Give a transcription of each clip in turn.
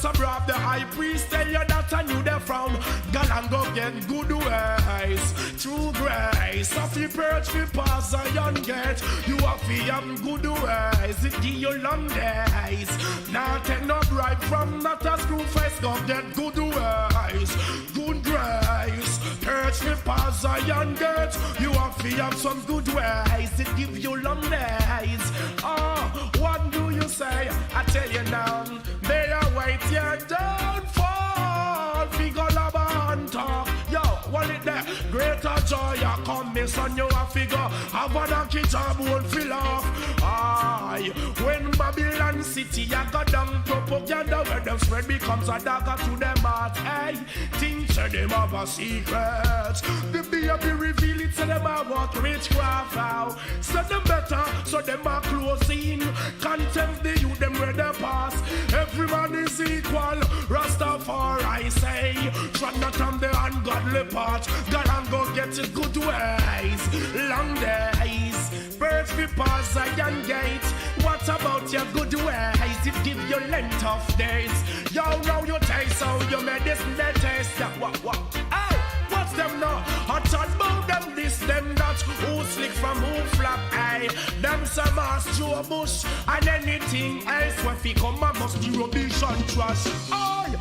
so brave, the high priest tell you that I knew the frown. Girl and go get good ways, true grace. If you purge me pass a young gate, you have to have good ways. It give you long days. Now take no bribe from not a screw face. Go get good ways, good grace. Purge me pass a young gate, you have to have some good ways. It give you long days. Oh, what do you say? I tell you now, they await your downfall. Figure lava talk. Yo, what it there? Greater joy, I come, miss on you a figure. Have a kitchen won't fill off. Aye, when Babylon City, I got down propaganda where them spread becomes a dagger to them heart. Hey, things say them have a secret. The baby reveal it, so them have what witchcraft out. So them better, so them are closing. Contempt the youth, them where they pass. Every man is equal. Rastafari, I say. Try not on the ungodly part. God and go get it good ways. Long days. Birds be pass a young gate. What about your good ways? It give you length of days. Yo, now you taste how you made this taste. What? Oh, what's them now? I thought about them this, them that. Who slick from who flap, aye. Them some ass Joe Bush and anything else. When we come and must be rubbish and trash. Aye,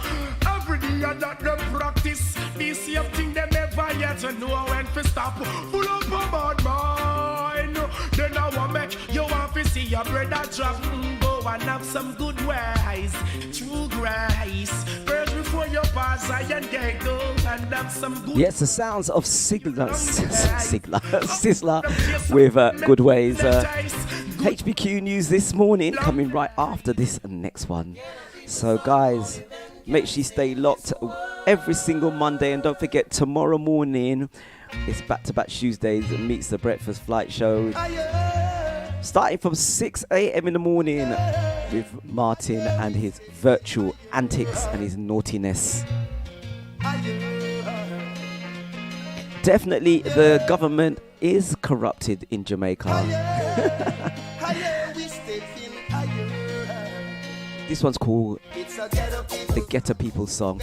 every day that them practice. The same thing they never yet to know when to stop. Full up a bad mind. Then I want make you want to see your brother drop. Go and have some good ways. True grace. First before you pass, I and get go and have some good. Yes, the sounds of Sizzler with Good Ways. HBQ news this morning coming right after this next one. So guys, make sure you stay locked every single Monday, and don't forget tomorrow morning it's back-to-back Tuesdays meets the Breakfast Flight Show, starting from 6 a.m. in the morning with Martin and his virtual antics and his naughtiness. Definitely the government is corrupted in Jamaica. This one's called the Ghetto People Song.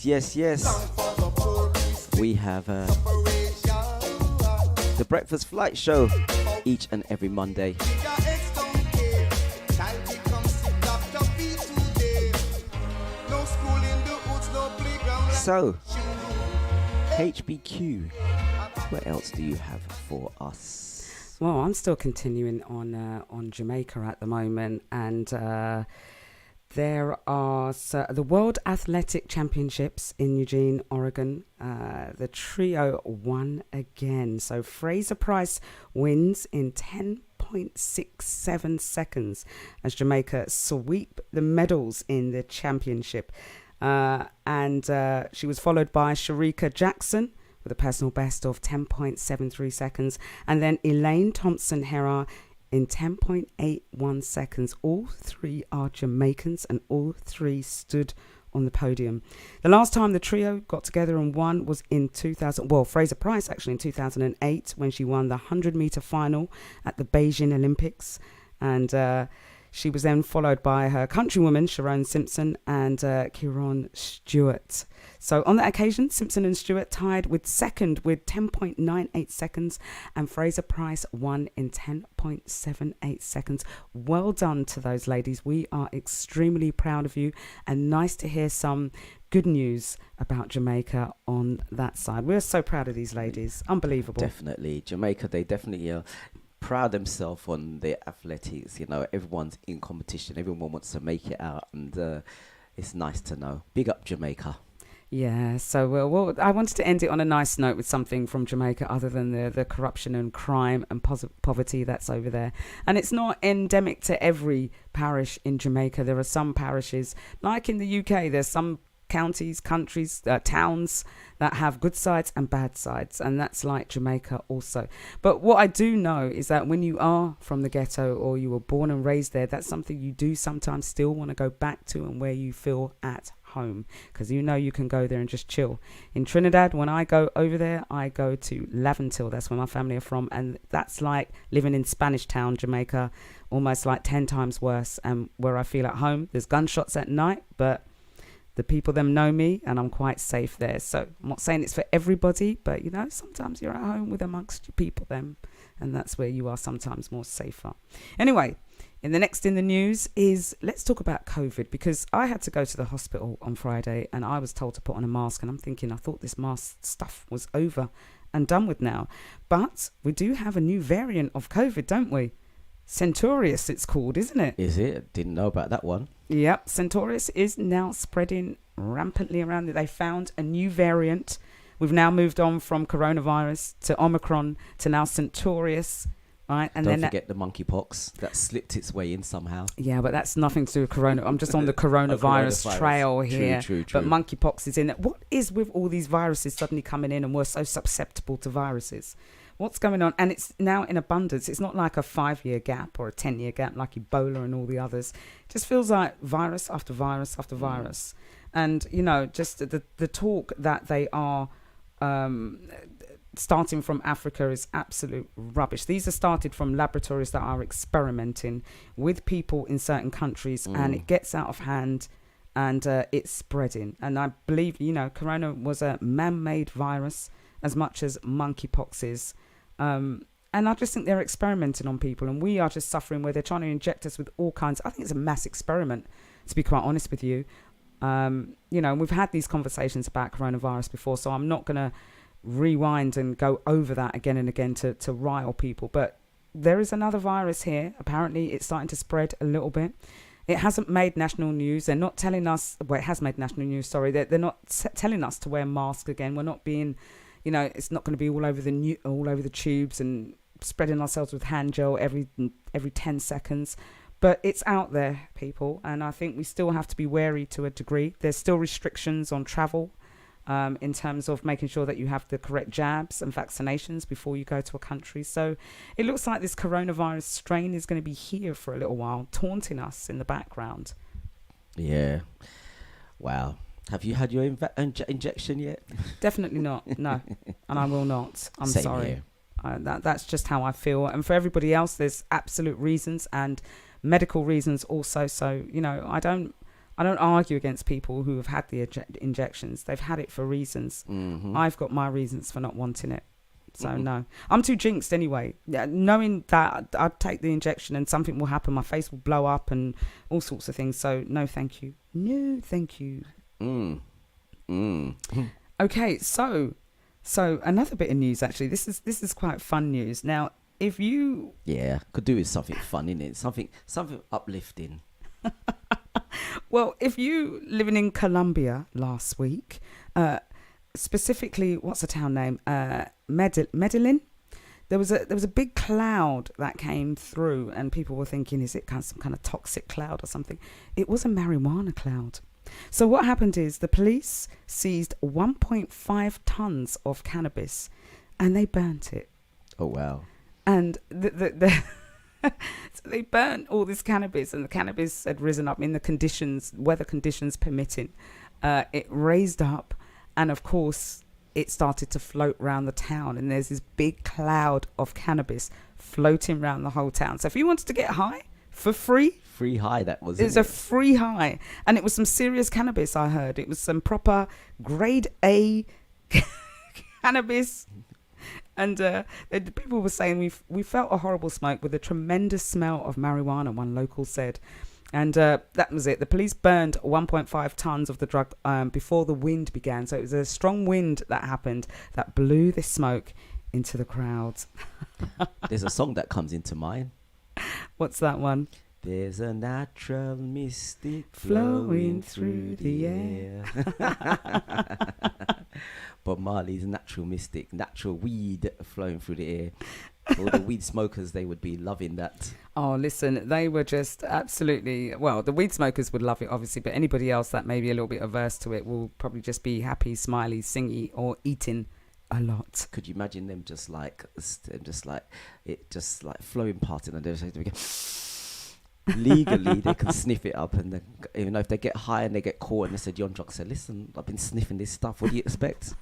Yes. We have the Breakfast Flight Show each and every Monday. So, HBQ, what else do you have for us? Well, I'm still continuing on Jamaica at the moment, and there are the World Athletic Championships in Eugene, Oregon. The trio won again. So Fraser Price wins in 10.67 seconds as Jamaica sweep the medals in the championship. And she was followed by Sharika Jackson with a personal best of 10.73 seconds. And then Elaine Thompson-Herah in 10.81 seconds. All three are Jamaicans and all three stood on the podium. The last time the trio got together and won was in 2000. Well, Fraser Price actually in 2008 when she won the 100-meter final at the Beijing Olympics. And she was then followed by her countrywoman, Sharon Simpson, and Kieron Stewart. So on that occasion, Simpson and Stewart tied with second with 10.98 seconds, and Fraser Price won in 10.78 seconds. Well done to those ladies. We are extremely proud of you, and nice to hear some good news about Jamaica on that side. We're so proud of these ladies. Unbelievable. Definitely. Jamaica, they definitely proud themselves on their athletics. You know, everyone's in competition. Everyone wants to make it out, and it's nice to know. Big up Jamaica. Yeah, so well, I wanted to end it on a nice note with something from Jamaica other than the corruption and crime and poverty that's over there. And it's not endemic to every parish in Jamaica. There are some parishes, like in the UK, there's some counties, countries, towns that have good sides and bad sides, and that's like Jamaica also. But what I do know is that when you are from the ghetto or you were born and raised there, that's something you do sometimes still want to go back to and where you feel at home, because you know you can go there and just chill. In Trinidad, when I go over there, I go to Laventille. That's where my family are from, and that's like living in Spanish Town, Jamaica, almost like 10 times worse. And where I feel at home, there's gunshots at night, but the people them know me and I'm quite safe there. So I'm not saying it's for everybody, but you know, sometimes you're at home with amongst your people them, and that's where you are sometimes more safer. Anyway, in the news is, let's talk about COVID, because I had to go to the hospital on Friday and I was told to put on a mask, and I'm thinking, I thought this mask stuff was over and done with now. But we do have a new variant of COVID, don't we? Centaurus, it's called, isn't it? Is it? Didn't know about that one. Yep, Centaurus is now spreading rampantly around. They found a new variant. We've now moved on from coronavirus to Omicron to now Centaurus, right? And Don't forget the monkeypox that slipped its way in somehow. Yeah, but that's nothing to do with corona. I'm just on the coronavirus trail here. True. But monkeypox is in it. What is with all these viruses suddenly coming in, and we're so susceptible to viruses? What's going on? And it's now in abundance. It's not like a 5-year gap or a 10-year gap like Ebola and all the others. It just feels like virus after virus after virus. And, you know, just the talk that they are starting from Africa is absolute rubbish. These are started from laboratories that are experimenting with people in certain countries, and it gets out of hand, and it's spreading. And I believe, you know, corona was a man-made virus as much as monkeypox is. And I just think they're experimenting on people, and we are just suffering where they're trying to inject us with all kinds. I think it's a mass experiment, to be quite honest with you. You know, we've had these conversations about coronavirus before, so I'm not going to rewind and go over that again and again to rile people. But there is another virus here. Apparently, it's starting to spread a little bit. It hasn't made national news. They're not telling us. Well, it has made national news. Sorry, they're not telling us to wear masks again. We're not being. You know, it's not going to be all over the tubes and spreading ourselves with hand gel every 10 seconds. But it's out there, people, and I think we still have to be wary to a degree. There's still restrictions on travel in terms of making sure that you have the correct jabs and vaccinations before you go to a country. So it looks like this coronavirus strain is going to be here for a little while, taunting us in the background. Yeah. Wow. Have you had your injection yet? Definitely not. No. And I will not. I'm Same sorry. here. That's just how I feel. And for everybody else, there's absolute reasons and medical reasons also. So, you know, I don't argue against people who have had the injections. They've had it for reasons. Mm-hmm. I've got my reasons for not wanting it. So no, I'm too jinxed anyway. Yeah, knowing that I'd take the injection and something will happen, my face will blow up and all sorts of things. So no, thank you. No, thank you. Okay, so another bit of news, actually. This is quite fun news. Now, if you... Yeah, could do with something fun, innit? Something uplifting. Well, if you living in Colombia last week, specifically, what's the town name? Medellin. There was a big cloud that came through, and people were thinking, is it some kind of toxic cloud or something? It was a marijuana cloud. So what happened is the police seized 1.5 tons of cannabis, and they burnt it. Oh wow! And so they burnt all this cannabis, and the cannabis had risen up in the weather conditions permitting. It raised up, and of course, it started to float around the town. And there's this big cloud of cannabis floating around the whole town. So if you wanted to get high for free, free high that was. It was a free high, and it was some serious cannabis. I heard it was some proper grade A cannabis. And people were saying we felt a horrible smoke with a tremendous smell of marijuana, one local said. And that was it. The police burned 1.5 tons of the drug before the wind began. So it was a strong wind that happened that blew the smoke into the crowds. There's a song that comes into mind. What's that one? There's a natural mystic flowing through the air. Bob Marley's natural mystic, natural weed flowing through the air. All the weed smokers, they would be loving that. Oh, listen, they were just absolutely... Well, the weed smokers would love it, obviously, but anybody else that may be a little bit averse to it will probably just be happy, smiley, singy, or eating a lot. Could you imagine them just like flowing past it, and they're legally they can sniff it up, and then, you know, if they get high and they get caught and they said, Yon Jock said, listen, I've been sniffing this stuff, what do you expect?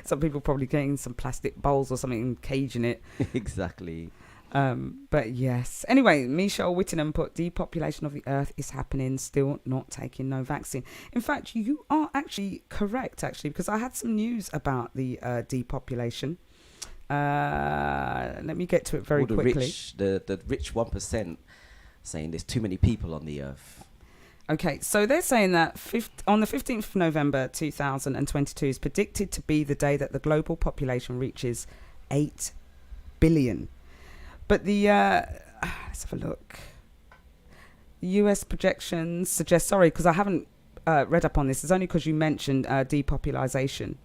Some people probably getting some plastic bowls or something and caging it. Exactly. But yes, anyway, Michelle Whittingham put depopulation of the earth is happening, still not taking no vaccine. In fact, you are actually correct, because I had some news about the depopulation. Let me get to it very quickly. The rich 1% saying there's too many people on the earth. Okay, so they're saying that on the 15th of November 2022 is predicted to be the day that the global population reaches 8 billion. But the let's have a look. The US projections suggest, sorry, because I haven't read up on this, it's only because you mentioned depopulation.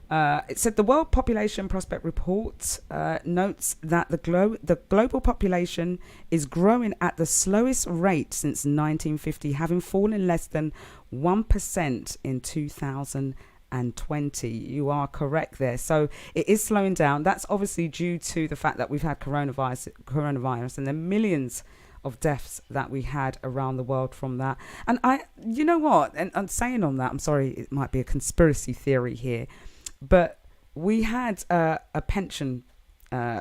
It said the World Population Prospect Report notes that the global population is growing at the slowest rate since 1950, having fallen less than 1% in 2020. You are correct there. So it is slowing down. That's obviously due to the fact that we've had coronavirus and the millions of deaths that we had around the world from that. And you know what? And I'm saying on that, I'm sorry, it might be a conspiracy theory here, but we had a pension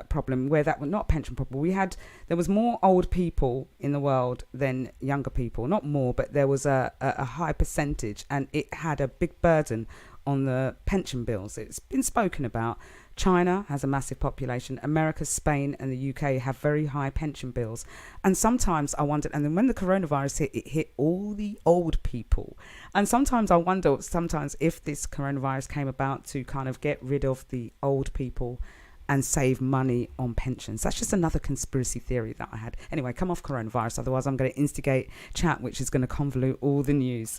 problem where that was not pension problem. There was more old people in the world than younger people. Not more, but there was a high percentage, and it had a big burden on the pension bills. It's been spoken about. China has a massive population. America, Spain, and the UK have very high pension bills. And sometimes I wondered, and then when the coronavirus hit, it hit all the old people. And sometimes I wonder, if this coronavirus came about to kind of get rid of the old people and save money on pensions. That's just another conspiracy theory that I had. Anyway, come off coronavirus, otherwise I'm going to instigate chat, which is going to convolute all the news.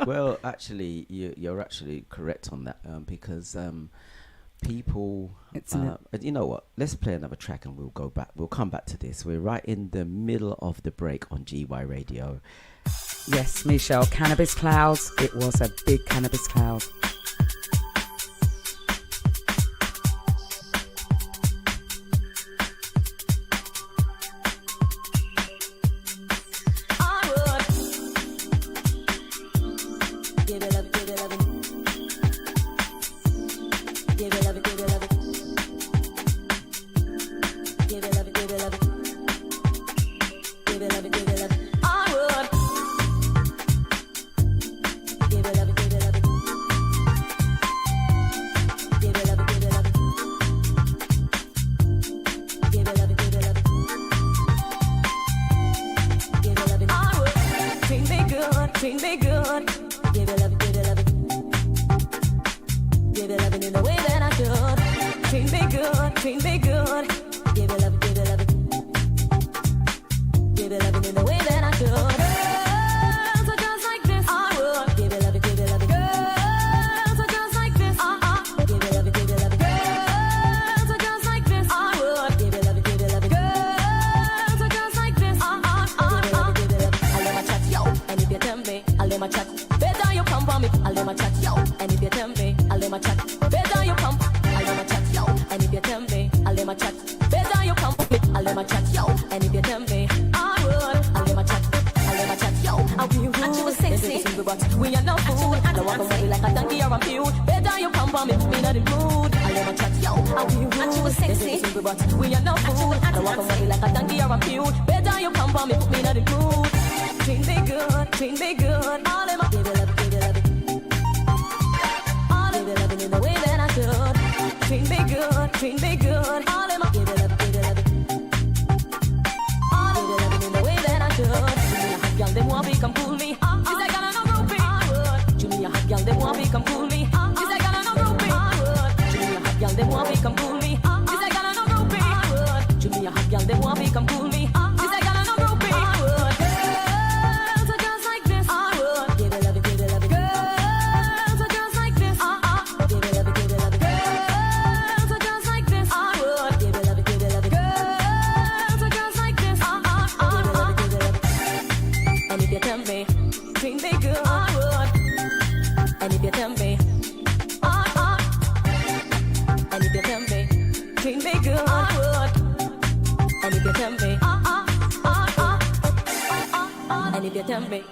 Well, actually, you're actually correct on that, because people, you know what, let's play another track and we'll come back to this. We're right in the middle of the break on GY Radio. Yes, Michelle, cannabis clouds. It was a big cannabis cloud. Treat me good, give it and we rude. And she was sexy, but we are no food. I don't want to body like a donkey or a mule. Better you come for me, put me in the mood. I let my chat, yo, and we rude. And she was sexy, but we are no food. I don't want to body like a donkey or a mule. Better you come for me, put me in the mood. Treat me good, all in my give it up, give it up. All give it up in the way that I should. Treat me good, all in my give it up, give it up. All give it up in the way that I should. Young, they want me come cool me. Is that gonna no groupie? Junior hot young, they want me come cool me. Is that gonna no groupie? Junior hot young, they want me come cool me. Is that gonna no groupie? Junior hot young, they want me come cool me. Is that gonna no groupie? If you tell me,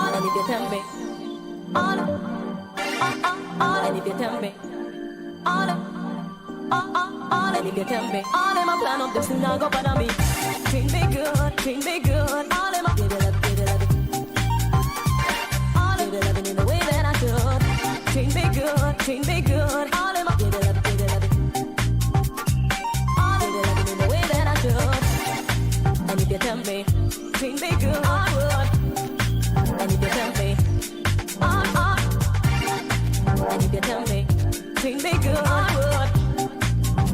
and if you tell me, and if you tell me, and if you tell me, all in my plan of this now go bother me. Treat me good, all in my give it up, give it up. All give it up in the way that I should. Treat me good, all in my give it up, give it up. All give it up in the way that I should. And if you tell me, treat me good, I would. And if you tell me, and if you tell me, treat me good, I would.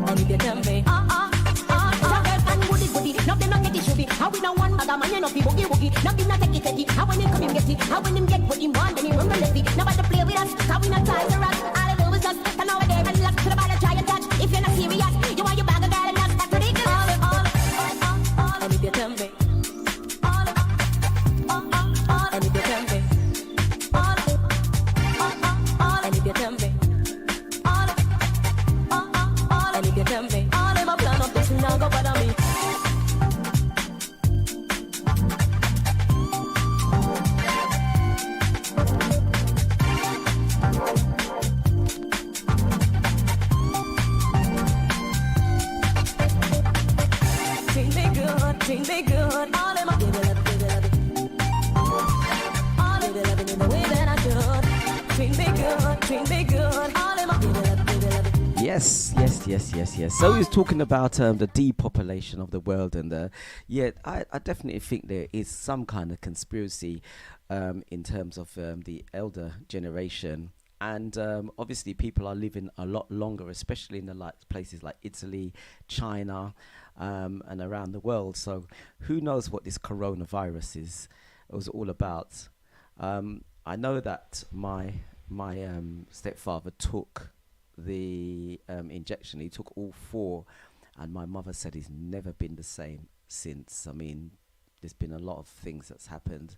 And if you tell me, and woody woody, nothing not get it should be. How we don't want other man, you know, be boogie woogie. Nothing not take it, how when him come him get it. How when him get what he want, then he run the lefty. Nobody play with us, how we not tie the rats. All I do is just turn over there and look to the ball and try and touch. If you're not serious, you want your bag of girl and that's ridiculous. And if you tell me, and if you tell me, and if you tell me, and if you tell me, all in my plan of this now go bother me. Treat me good, all in my give it up, give it up. All give it up in the way that I should. Treat me good, all in my give it up, give it up. Yes. So he was talking about the depopulation of the world, and I definitely think there is some kind of conspiracy in terms of the elder generation. And obviously people are living a lot longer, especially in the places like Italy, China, and around the world. So who knows what this coronavirus was all about. I know that my stepfather took the injection. He took all 4, and my mother said he's never been the same since. I mean, there's been a lot of things that's happened.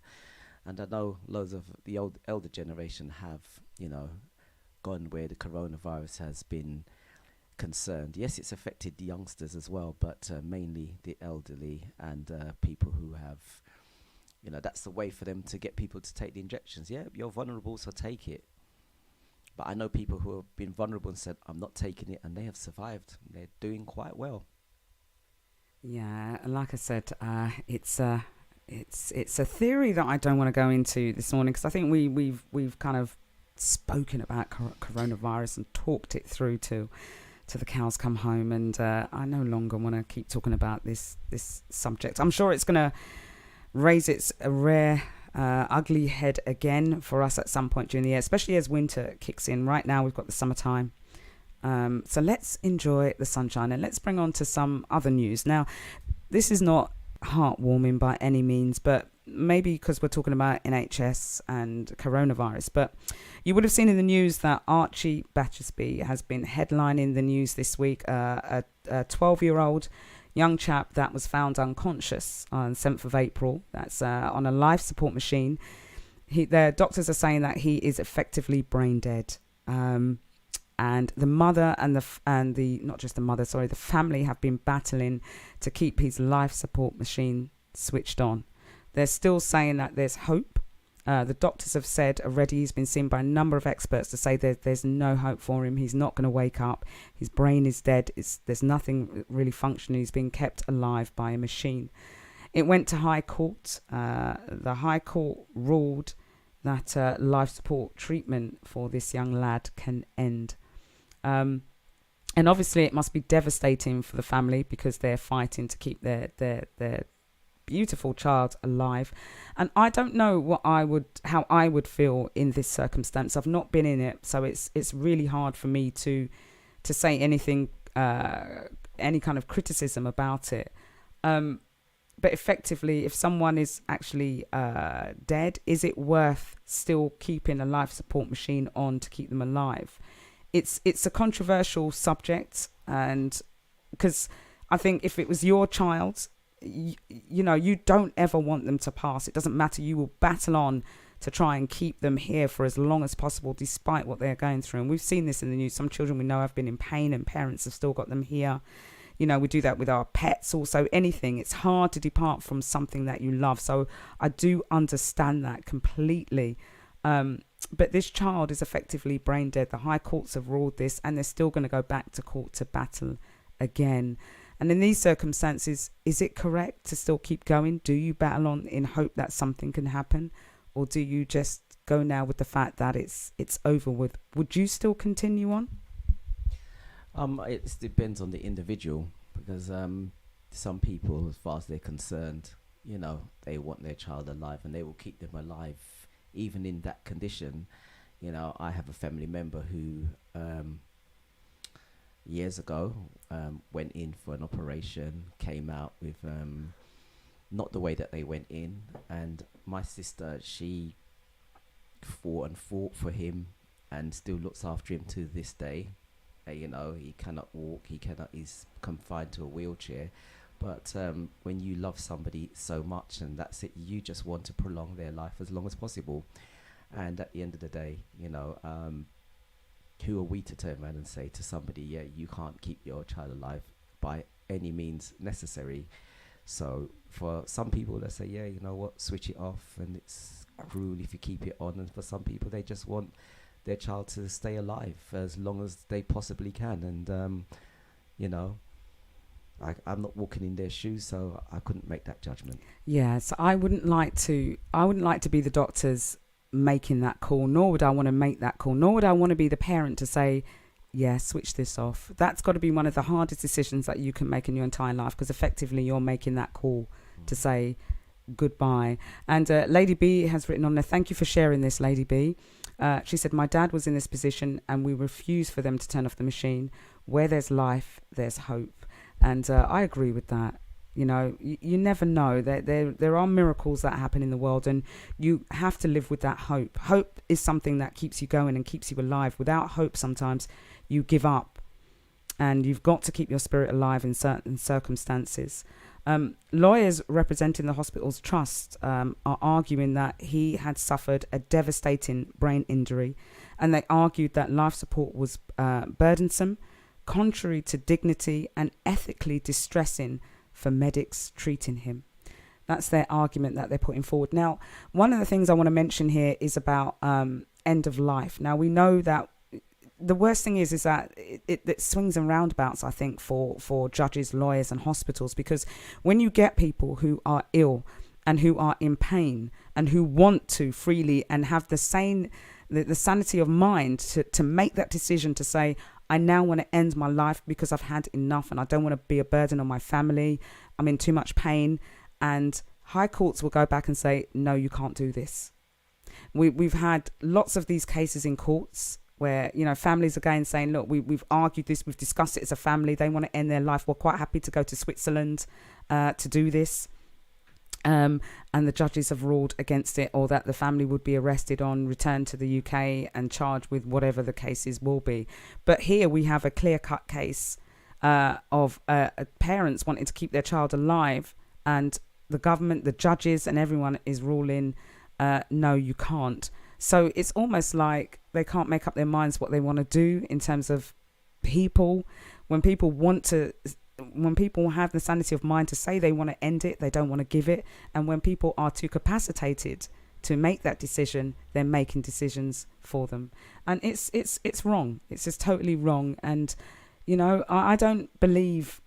And I know loads of the elder generation have, gone where the coronavirus has been concerned. Yes, it's affected the youngsters as well, but mainly the elderly and people who have, that's the way for them to get people to take the injections. Yeah, you're vulnerable, so take it. But I know people who have been vulnerable and said, I'm not taking it, and they have survived. They're doing quite well. Yeah, like I said, it's a theory that I don't want to go into this morning, because I think we've kind of spoken about coronavirus and talked it through to the cows come home, and I no longer want to keep talking about this subject. I'm sure it's going to raise its rare ugly head again for us at some point during the year, especially as winter kicks in. Right now we've got the summertime, so let's enjoy the sunshine, and let's bring on to some other news. Now, this is not heartwarming by any means, but maybe because we're talking about NHS and coronavirus, but you would have seen in the news that Archie Battersby has been headlining the news this week. A 12-year-old young chap that was found unconscious on 7th of April. That's on a life support machine. Their doctors are saying that he is effectively brain dead. And the mother and the family have been battling to keep his life support machine switched on. They're still saying that there's hope. The doctors have said already, he's been seen by a number of experts to say there's no hope for him. He's not going to wake up. His brain is dead. There's nothing really functioning. He's being kept alive by a machine. It went to High Court. The High Court ruled that life support treatment for this young lad can end. And obviously it must be devastating for the family because they're fighting to keep their beautiful child alive. And I don't know how I would feel in this circumstance. I've not been in it, so it's really hard for me to say anything, any kind of criticism about it. But effectively, if someone is actually dead, is it worth still keeping a life support machine on to keep them alive? It's a controversial subject, and because I think if it was your child, you know, you don't ever want them to pass. It doesn't matter. You will battle on to try and keep them here for as long as possible, despite what they're going through. And we've seen this in the news. Some children we know have been in pain, and parents have still got them here. You know, we do that with our pets also, anything. It's hard to depart from something that you love. So I do understand that completely. But this child is effectively brain dead. The high courts have ruled this, and they're still going to go back to court to battle again. And in these circumstances, is it correct to still keep going? Do you battle on in hope that something can happen? Or do you just go now with the fact that it's over with? Would you still continue on? It depends on the individual, because some people, as far as they're concerned, you know, they want their child alive and they will keep them alive even in that condition. You know, I have a family member who years ago went in for an operation, came out with not the way that they went in, and my sister, she fought for him and still looks after him to this day. You know, he cannot walk, he's confined to a wheelchair, but when you love somebody so much and that's it, you just want to prolong their life as long as possible. And at the end of the day, you know, who are we to turn around and say to somebody, yeah, you can't keep your child alive by any means necessary? So for some people, they say, yeah, you know what, switch it off, and it's cruel if you keep it on. And for some people, they just want their child to stay alive as long as they possibly can. And you know, I'm not walking in their shoes, so I couldn't make that judgment. Yeah, so I wouldn't like to be the doctors making that call, nor would I want to make that call, nor would I want to be the parent to say, yeah, switch this off. That's got to be one of the hardest decisions that you can make in your entire life, because effectively you're making that call to say goodbye. And Lady B has written on there, thank you for sharing this, Lady B. She said, my dad was in this position and we refused for them to turn off the machine. Where there's life, there's hope. And I agree with that. You know, you never know. There are miracles that happen in the world, and you have to live with that hope. Hope is something that keeps you going and keeps you alive. Without hope, sometimes you give up, and you've got to keep your spirit alive in certain circumstances. Lawyers representing the hospital's trust are arguing that he had suffered a devastating brain injury, and they argued that life support was burdensome, contrary to dignity, and ethically distressing for medics treating him. That's their argument that they're putting forward. Now, one of the things I want to mention here is about end of life. Now, we know that the worst thing is that it swings and roundabouts, I think, for judges, lawyers and hospitals, because when you get people who are ill and who are in pain and who want to freely and have the sanity of mind to make that decision to say, I now want to end my life because I've had enough and I don't want to be a burden on my family. I'm in too much pain. And high courts will go back and say, no, you can't do this. We've had lots of these cases in courts where, you know, families again saying, look, we've argued this, we've discussed it as a family. They want to end their life. We're quite happy to go to Switzerland to do this. And the judges have ruled against it, or that the family would be arrested on return to the UK and charged with whatever the cases will be. But here we have a clear-cut case of parents wanting to keep their child alive, and the government, the judges and everyone is ruling, no, you can't. So it's almost like they can't make up their minds what they want to do in terms of people. When people want to when people have the sanity of mind to say they want to end it, they don't want to give it. And when people are too capacitated to make that decision, they're making decisions for them. And it's wrong. It's just totally wrong. And, you know, I believe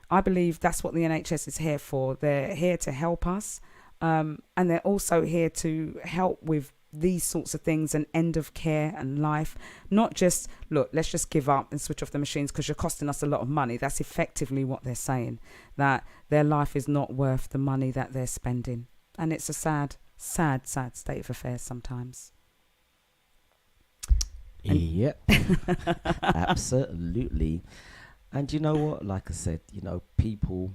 that's what the NHS is here for. They're here to help us. And they're also here to help with these sorts of things and end of care and life. Not just, look, let's just give up and switch off the machines because you're costing us a lot of money. That's effectively what they're saying, that their life is not worth the money that they're spending. And it's a sad state of affairs sometimes. Yep. Absolutely. And you know what, like I said, you know, people,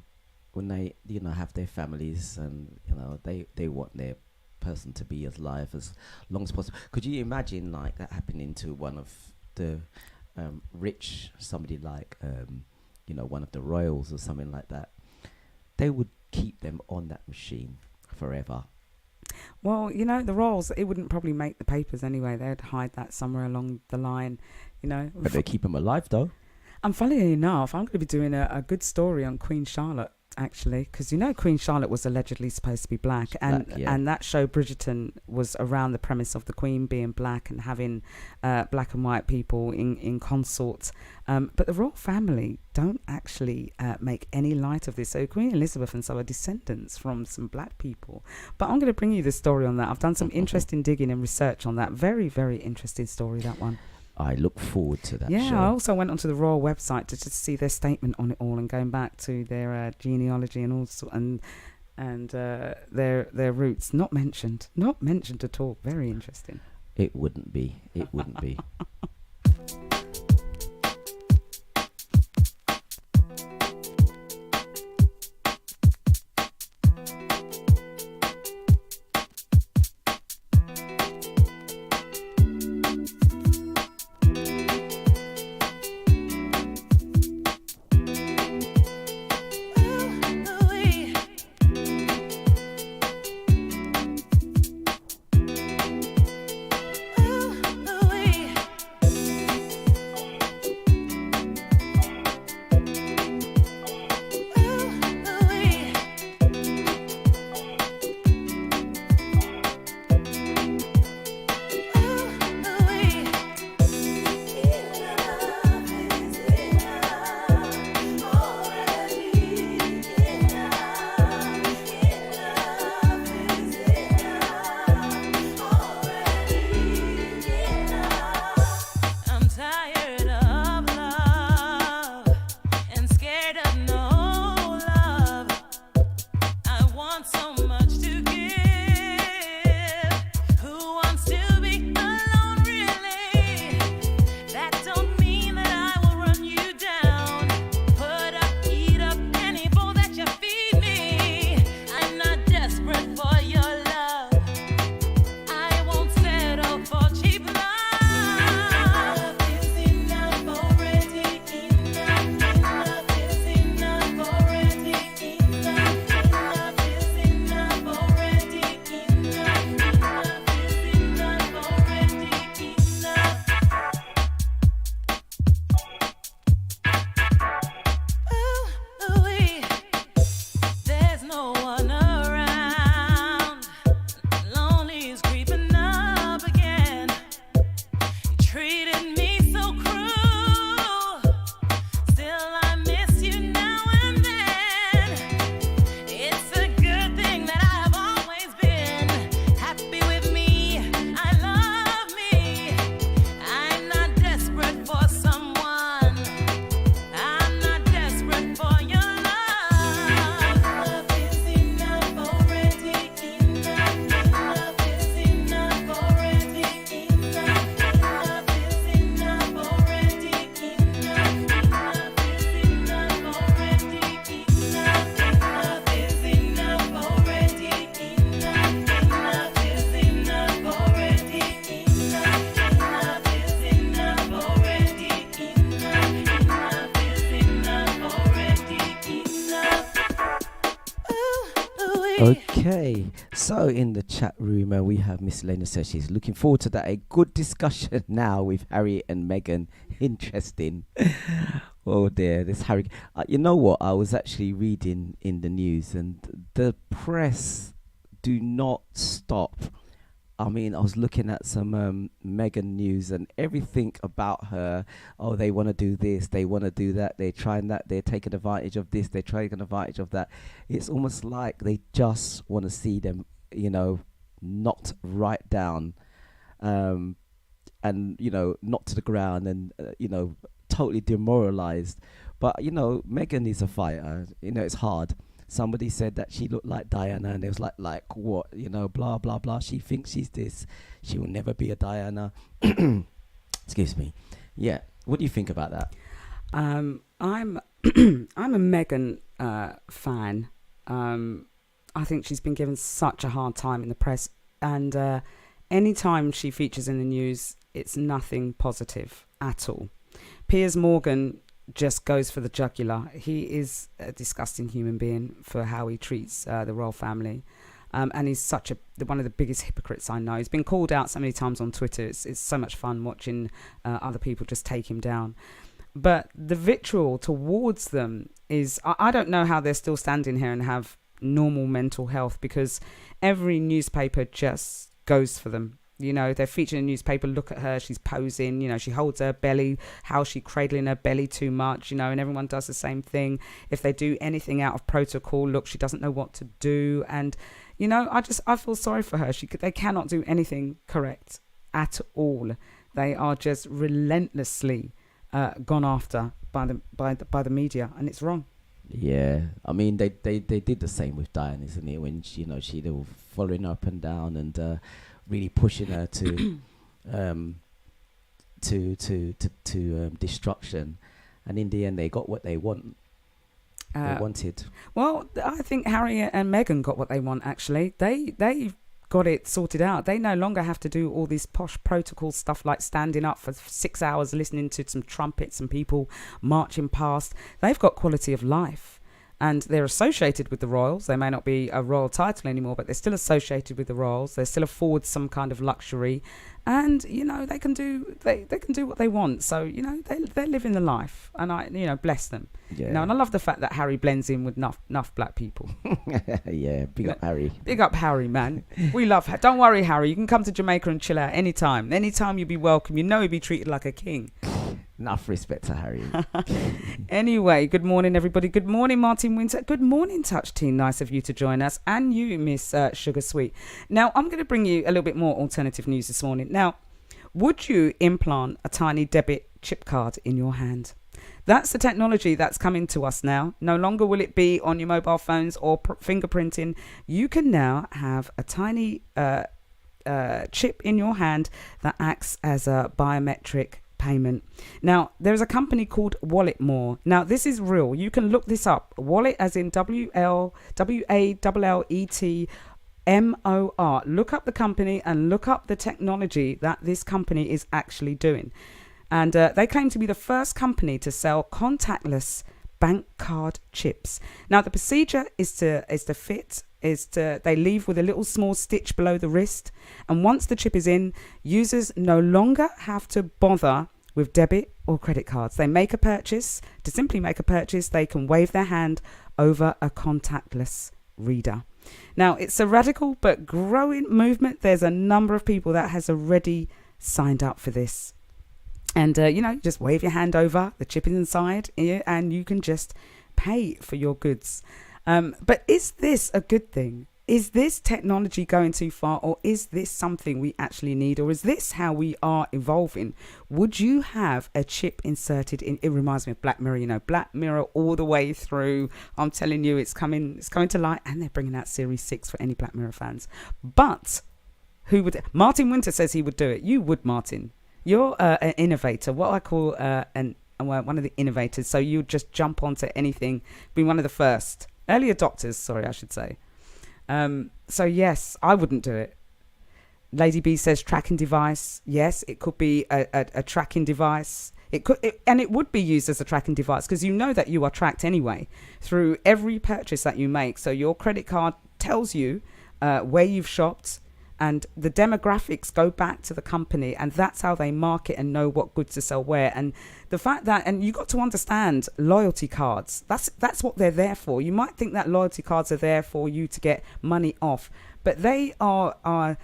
when they, you know, have their families and, you know, they want their person to be as alive as long as possible. Could you imagine like that happening to one of the rich, somebody like, you know, one of the royals or something like that? They would keep them on that machine forever. Well, you know, the royals, it wouldn't probably make the papers anyway. They'd hide that somewhere along the line, you know. But they keep them alive though. And funnily enough, I'm going to be doing a good story on Queen Charlotte, actually, because, you know, Queen Charlotte was allegedly supposed to be black. And that show Bridgerton was around the premise of the Queen being black and having black and white people in consort. But the royal family don't actually make any light of this. So Queen Elizabeth and so are descendants from some black people. But I'm going to bring you the story on that. I've done some interesting digging and research on that. Very, very interesting story, that one. I look forward to that show. Yeah, I also went onto the royal website to just see their statement on it all and going back to their genealogy and all and their roots. Not mentioned at all. Very interesting. It wouldn't be. Okay, so in the chat room, we have Miss Lena says she's looking forward to that. A good discussion now with Harry and Meghan. Interesting. Oh dear, this Harry. You know what? I was actually reading in the news, and the press do not stop. I mean, I was looking at some Meghan news and everything about her. Oh, they want to do this, they want to do that, they're trying that, they're taking advantage of this, they're taking advantage of that. It's almost like they just want to see them, knocked right down, and, knocked to the ground and, totally demoralized. But, Meghan is a fighter. It's hard. Somebody said that she looked like Diana, and it was like what, blah, blah, blah. She thinks she's this. She will never be a Diana. Excuse me. Yeah. What do you think about that? I'm I'm a Meghan fan. I think she's been given such a hard time in the press, and any time she features in the news, it's nothing positive at all. Piers Morgan just goes for the jugular. He is a disgusting human being for how he treats the royal family, and he's such one of the biggest hypocrites I know. He's been called out so many times on Twitter. It's so much fun watching other people just take him down. But the vitriol towards them is, I don't know how they're still standing here and have normal mental health, because every newspaper just goes for them. They're featuring in a newspaper, look at her, she's posing, she holds her belly, how's she cradling her belly too much, and everyone does the same thing. If they do anything out of protocol, look, she doesn't know what to do. And, I feel sorry for her. They cannot do anything correct at all. They are just relentlessly gone after by the media, and it's wrong. Yeah, I mean, they did the same with Diane, isn't it? When, they were following up and down and really pushing her to destruction, and in the end they got what they wanted. Well, I think Harry and Meghan got what they want. Actually, they got it sorted out. They no longer have to do all this posh protocol stuff like standing up for 6 hours listening to some trumpets and people marching past. They've got quality of life. And they're associated with the royals. They may not be a royal title anymore, but they're still associated with the royals. They still afford some kind of luxury, and they can do what they want. So they're living the life, and I bless them. Yeah. And I love the fact that Harry blends in with enough black people. Yeah, big up Harry. Big up Harry, man. We love. Don't worry, Harry. You can come to Jamaica and chill out anytime. Anytime you'll be welcome. You'll be treated like a king. Enough respect to Harry. Anyway, good morning, everybody. Good morning, Martin Winter. Good morning, Touch Team. Nice of you to join us. And you, Miss Sugar Sweet. Now, I'm going to bring you a little bit more alternative news this morning. Now, would you implant a tiny debit chip card in your hand? That's the technology that's coming to us now. No longer will it be on your mobile phones or fingerprinting. You can now have a tiny chip in your hand that acts as a biometric payment. Now, there's a company called Walletmore. Now, this is real. You can look this up. Wallet as in WALLETMOR. Look up the company and look up the technology that this company is actually doing. And they claim to be the first company to sell contactless bank card chips. Now, the procedure is to they leave with a little small stitch below the wrist, and once the chip is in, users no longer have to bother with debit or credit cards. They make a purchase. To simply make a purchase, they can wave their hand over a contactless reader. Now, it's a radical but growing movement. There's a number of people that has already signed up for this. And, just wave your hand over, the chip is inside, and you can just pay for your goods. But is this a good thing? Is this technology going too far, or is this something we actually need, or is this how we are evolving? Would you have a chip inserted in? It reminds me of Black Mirror, Black Mirror all the way through. I'm telling you, it's coming to light, and they're bringing out Series 6 for any Black Mirror fans. But who would? Martin Winter says he would do it. You would, Martin. You're an innovator, what I call one of the innovators. So you just jump onto anything, be one of the first. Early adopters, sorry, I should say. So yes, I wouldn't do it. Lady B says tracking device. Yes, it could be a tracking device. And it would be used as a tracking device, because you know that you are tracked anyway through every purchase that you make. So your credit card tells you where you've shopped, and the demographics go back to the company, and that's how they market and know what goods to sell where. And the fact that, and you got to understand loyalty cards, that's what they're there for. You might think that loyalty cards are there for you to get money off, but they are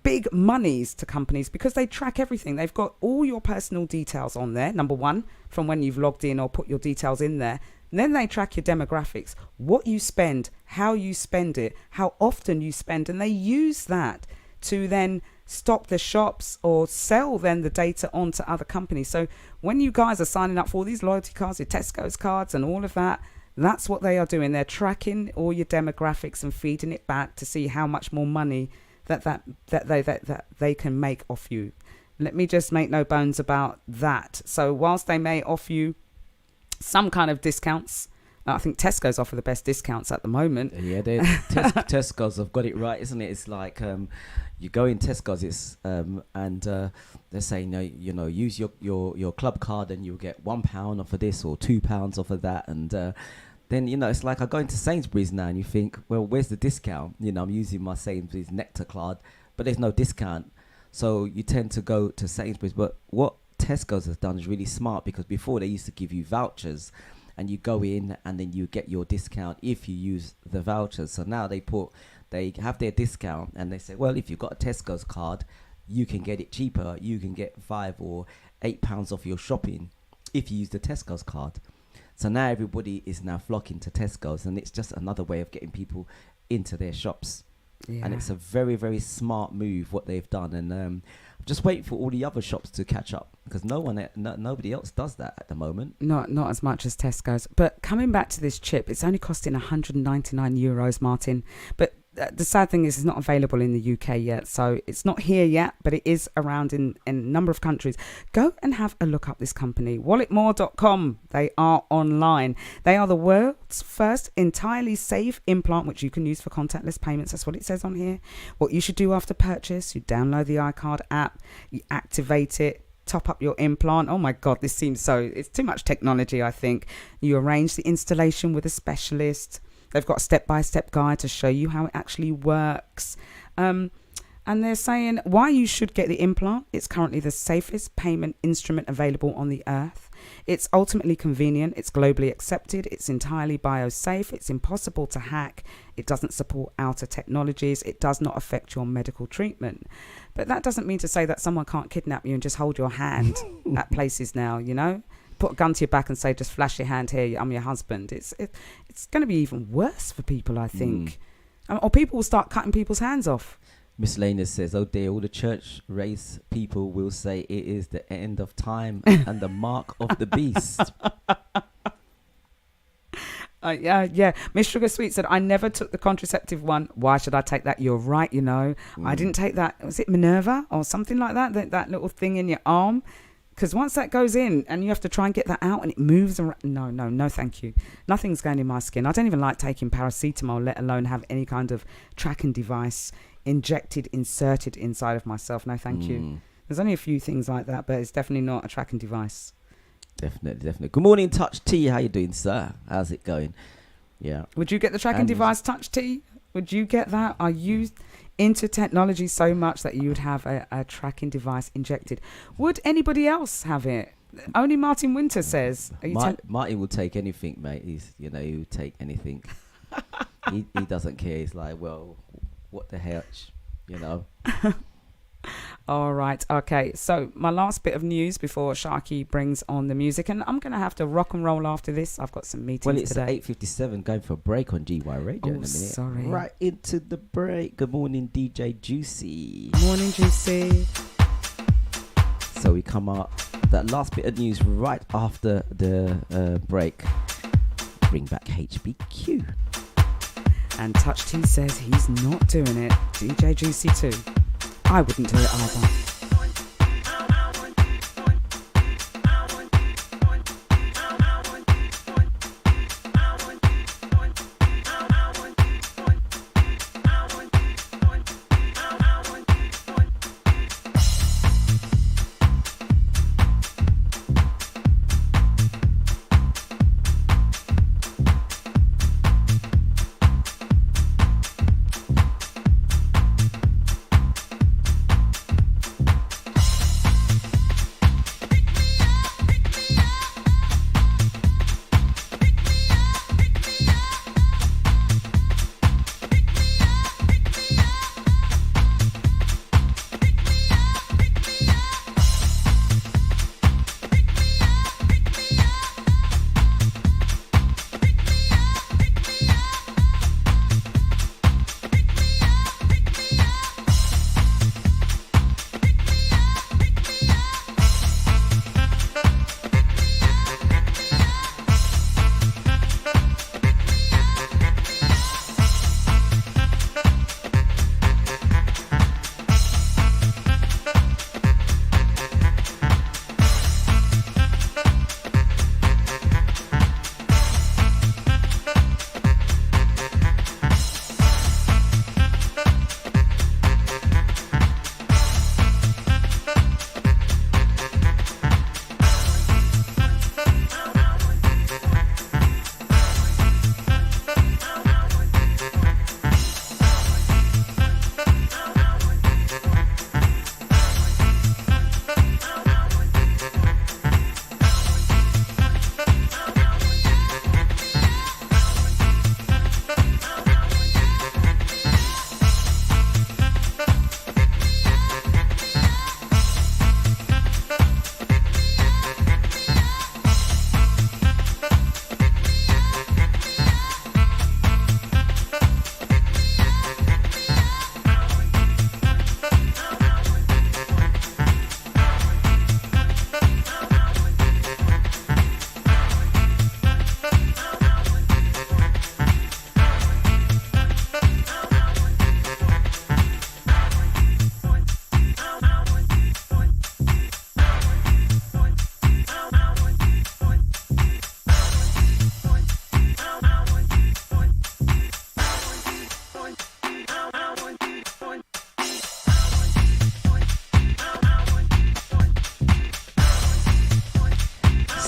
big monies to companies because they track everything. They've got all your personal details on there, number one, from when you've logged in or put your details in there. And then they track your demographics, what you spend, how you spend it, how often you spend, and they use that to then stop the shops or sell then the data on to other companies. So when you guys are signing up for all these loyalty cards, your Tesco's cards and all of that, that's what they are doing. They're tracking all your demographics and feeding it back to see how much more money that they can make off you. Let me just make no bones about that. So whilst they may offer you some kind of discounts, I think Tesco's offer the best discounts at the moment. Yeah, Tesco's have got it right, isn't it? It's like you go in Tesco's, and they're saying, use your club card and you'll get £1 off of this or £2 off of that, and then it's like I go into Sainsbury's now and you think, well, where's the discount? I'm using my Sainsbury's Nectar card, but there's no discount, so you tend to go to Sainsbury's. But what Tesco's has done is really smart, because before they used to give you vouchers and you go in and then you get your discount if you use the vouchers. So now they have their discount and they say, well, if you've got a Tesco's card, you can get it cheaper. You can get £5 or £8 off your shopping if you use the Tesco's card. So now everybody is now flocking to Tesco's, and it's just another way of getting people into their shops. Yeah. And it's a very, very smart move what they've done. And just waiting for all the other shops to catch up, because nobody else does that at the moment. Not as much as Tesco's. But coming back to this chip, it's only costing €199, Martin. But the sad thing is it's not available in the UK yet. So it's not here yet, but it is around in a number of countries. Go and have a look up this company, walletmore.com. They are online. They are the world's first entirely safe implant, which you can use for contactless payments. That's what it says on here. What you should do after purchase, you download the iCard app, you activate it, top up your implant. Oh my God, this seems it's too much technology, I think. You arrange the installation with a specialist. They've got a step-by-step guide to show you how it actually works. And they're saying why you should get the implant. It's currently the safest payment instrument available on the earth. It's ultimately convenient. It's globally accepted. It's entirely biosafe. It's impossible to hack. It doesn't support outer technologies. It does not affect your medical treatment. But that doesn't mean to say that someone can't kidnap you and just hold your hand at places now, Put a gun to your back and say, just flash your hand here, I'm your husband. It's going to be even worse for people, I think. Or people will start cutting people's hands off. Miscellaneous says, oh dear, all the church race people will say it is the end of time and the mark of the beast. Yeah. Miss Sugar Sweet said, I never took the contraceptive one. Why should I take that? You're right, I didn't take that. Was it Minerva or something like that? That little thing in your arm? Because once that goes in and you have to try and get that out and it moves around. No, thank you. Nothing's going in my skin. I don't even like taking paracetamol, let alone have any kind of tracking device inserted inside of myself. No, thank you. There's only a few things like that, but it's definitely not a tracking device. Definitely. Good morning, Touch T. How you doing, sir? How's it going? Yeah. Would you get the tracking device, Touch T? Would you get that? Are you into technology so much that you would have a tracking device injected? Would anybody else have it? Only Martin Winter says. Martin will take anything, mate. He will take anything. he doesn't care. He's like, well, what the hell, All right. Okay. So my last bit of news before Sharky brings on the music, and I'm going to have to rock and roll after this. I've got some meetings today. Well, it's 8:57, going for a break on GY Radio in a minute. Sorry. Right into the break. Good morning, DJ Juicy. Morning, Juicy. So we come up, that last bit of news right after the break. Bring back HBQ. And Touch T says he's not doing it. DJ Juicy too. I wouldn't do it either.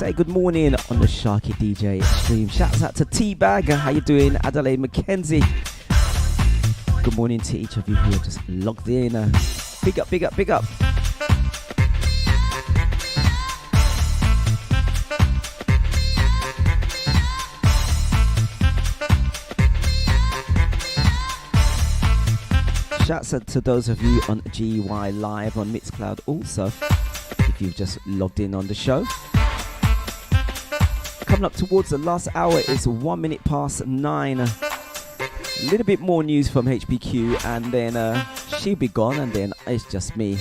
say good morning on the Sharky DJ stream. Shouts out to T-Bag. How you doing? Adelaide McKenzie. Good morning to each of you who are just logged in. Big up, big up, big up. Shouts out to those of you on GY Live on Mixcloud also, if you've just logged in on the show. Coming up towards the last hour, it's 1 minute past 9. A little bit more news from HBQ, and then she'll be gone, and then it's just me.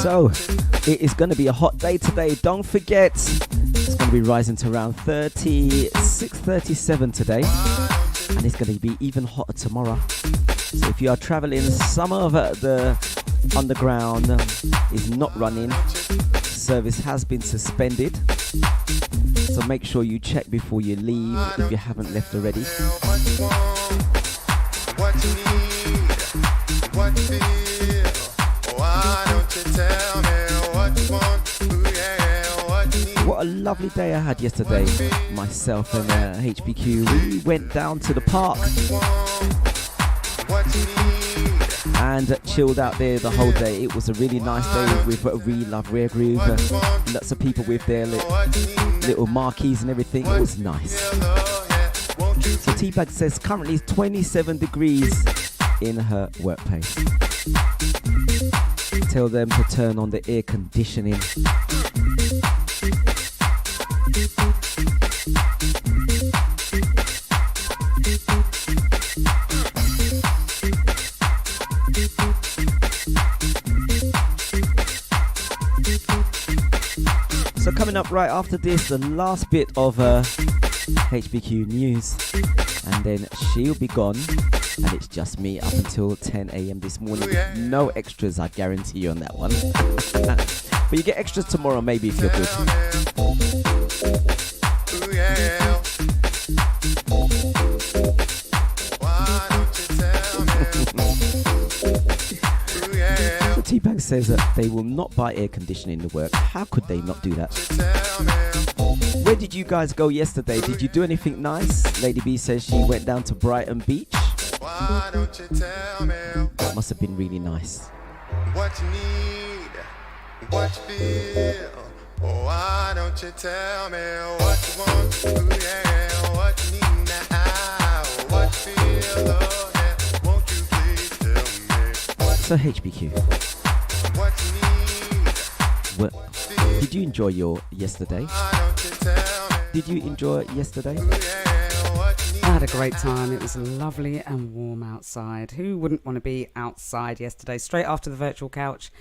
So, it is going to be a hot day today. Don't forget, it's going to be rising to around 37 today. And it's going to be even hotter tomorrow. So if you are traveling, some of the underground is not running. Service has been suspended. So make sure you check before you leave if you haven't left already. What you need, what you feel. Why don't you tell me what you want? Ooh, yeah, what you need. What a lovely day I had yesterday. Myself and HBQ, we went down to the park and chilled out there the whole day. It was a really nice day with We Love Rare Groove. Lots of people with their little marquees and everything. It was nice. So T-Bag says currently it's 27 degrees in her workplace. Tell them to turn on the air conditioning. So coming up right after this, the last bit of HBQ news, and then she'll be gone, and it's just me up until 10 a.m. this morning. No extras, I guarantee you on that one. But you get extras tomorrow, maybe, if you're good. So T-Bag says that they will not buy air conditioning to work. How could they not do that? Where did you guys go yesterday? Did you do anything nice? Lady B says she went down to Brighton Beach. Why don't you tell me That must have been really nice. what you need, what you feel? Oh, why don't you tell me what you want? Ooh, yeah, what you need now, what you feel? Oh, yeah, won't you please tell me So HBQ, what you need? what, did you enjoy your yesterday? Why don't you tell me? Did you enjoy yesterday? Yeah, what you need? I had a great time. It was lovely and warm outside. Who wouldn't want to be outside yesterday? Straight after the virtual couch,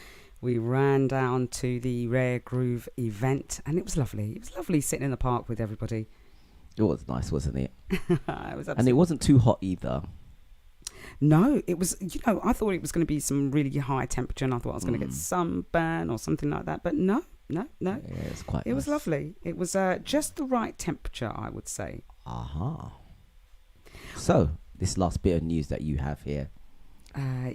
we ran down to the Rare Groove event, and it was lovely. It was lovely sitting in the park with everybody. It was nice, wasn't it? It was And it wasn't too hot either. No, it was, I thought it was going to be some really high temperature, and I thought I was going to get sunburn or something like that. But no. Yeah, it's quite It was nice. lovely. It was just the right temperature, I would say. Aha. So, this last bit of news that you have here.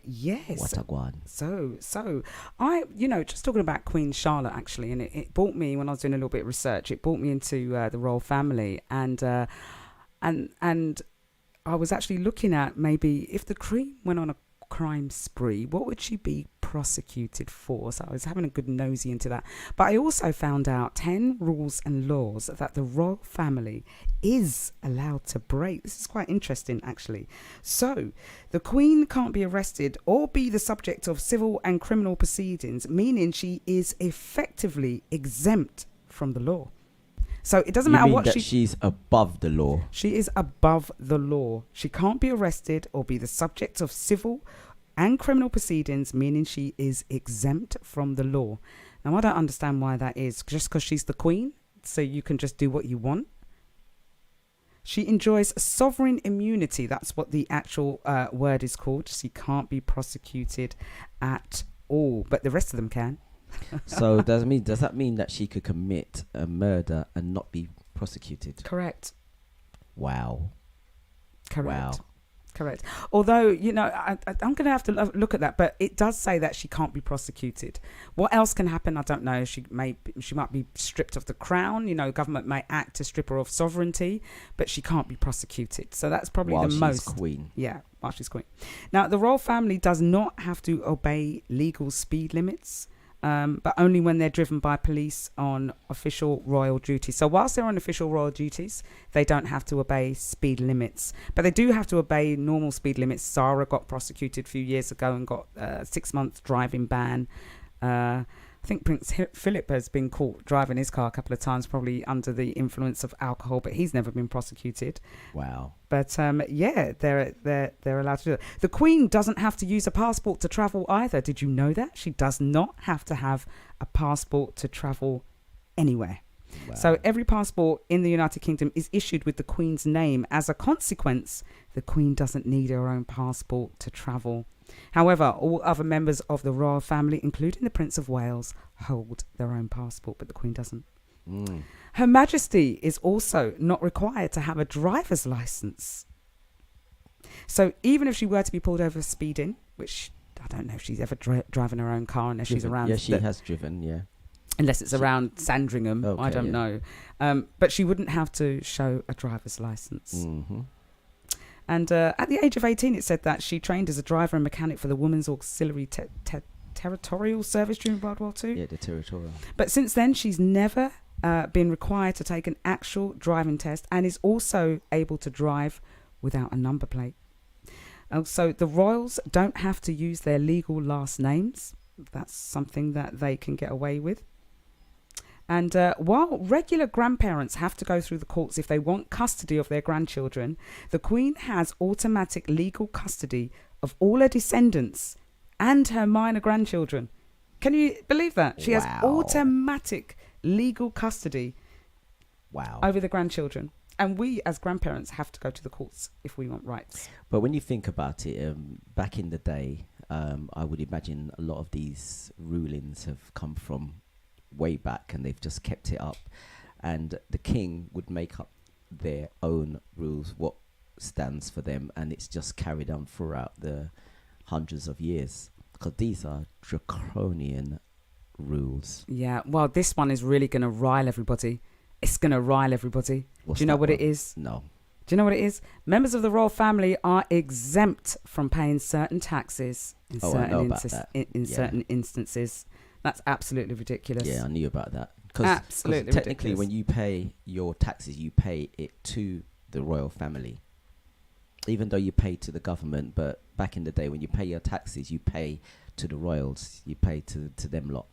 Yes. What a guan. So I, just talking about Queen Charlotte actually, and it brought me, when I was doing a little bit of research, it brought me into the royal family, and I was actually looking at maybe if the Queen went on a crime spree, what would she be prosecuted for? So I was having a good nosy into that. But I also found out 10 rules and laws that the royal family is allowed to break. This is quite interesting, actually. So the Queen can't be arrested or be the subject of civil and criminal proceedings, meaning she is effectively exempt from the law. So it doesn't matter what she's above the law. She is above the law. She can't be arrested or be the subject of civil and criminal proceedings, meaning she is exempt from the law. Now, I don't understand why that is. Just because she's the Queen, so you can just do what you want. She enjoys sovereign immunity. That's what the actual word is called. She can't be prosecuted at all, but the rest of them can. So does that mean that she could commit a murder and not be prosecuted? Correct. Wow. Correct. Correct. Although, I'm going to have to look at that, but it does say that she can't be prosecuted. What else can happen? I don't know. She might be stripped of the crown. Government may act to strip her of sovereignty, but she can't be prosecuted. So that's probably while the she's most. Queen. Yeah, while she's Queen. Now, the royal family does not have to obey legal speed limits. But only when they're driven by police on official royal duty. So whilst they're on official royal duties, they don't have to obey speed limits. But they do have to obey normal speed limits. Sarah got prosecuted a few years ago and got a 6-month driving ban. I think Prince Philip has been caught driving his car a couple of times, probably under the influence of alcohol, but he's never been prosecuted. Wow. But yeah, they're allowed to do it. The Queen doesn't have to use a passport to travel either. Did you know that? She does not have to have a passport to travel anywhere. Wow. So every passport in the United Kingdom is issued with the Queen's name. As a consequence, the Queen doesn't need her own passport to travel. However, all other members of the royal family, including the Prince of Wales, hold their own passport, but the Queen doesn't. Her Majesty is also not required to have a driver's license. So even if she were to be pulled over speeding, which I don't know if she's ever driving her own car unless she's around. Yeah, she has driven, yeah. Unless it's around Sandringham, okay, I don't know. But she wouldn't have to show a driver's license. Mm-hmm. And at the age of 18, it said that she trained as a driver and mechanic for the Women's Auxiliary Territorial Service during World War II. Yeah, the territorial. But since then, she's never been required to take an actual driving test and is also able to drive without a number plate. So the royals don't have to use their legal last names. That's something that they can get away with. And while regular grandparents have to go through the courts if they want custody of their grandchildren, the Queen has automatic legal custody of all her descendants and her minor grandchildren. Can you believe that? She has automatic legal custody over the grandchildren. And we, as grandparents, have to go to the courts if we want rights. But when you think about it, back in the day, I would imagine a lot of these rulings have come from way back and they've just kept it up. And the king would make up their own rules, what stands for them, and it's just carried on throughout the hundreds of years. Because these are draconian rules. Yeah, well, this one is really going to rile everybody. It's going to rile everybody. What's Do you know what one? it is? No. Do you know what it is? Members of the royal family are exempt from paying certain taxes in certain instances. That's absolutely ridiculous. Yeah, I knew about that. Absolutely technically, ridiculous. when you pay your taxes, you pay it to the royal family. Even though you pay to the government, but back in the day, when you pay your taxes, you pay to the royals. You pay to them lot.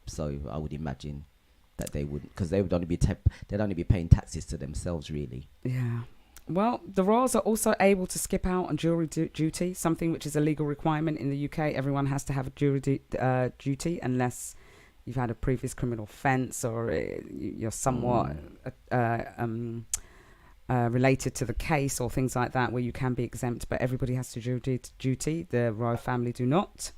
So I would imagine that they wouldn't, because they would only be they'd only be paying taxes to themselves, really. Yeah. Well, the royals are also able to skip out on jury duty, something which is a legal requirement in the UK. Everyone has to have a jury duty unless you've had a previous criminal offence or you're somewhat related to the case or things like that, where you can be exempt, but everybody has to do duty. The royal family do not.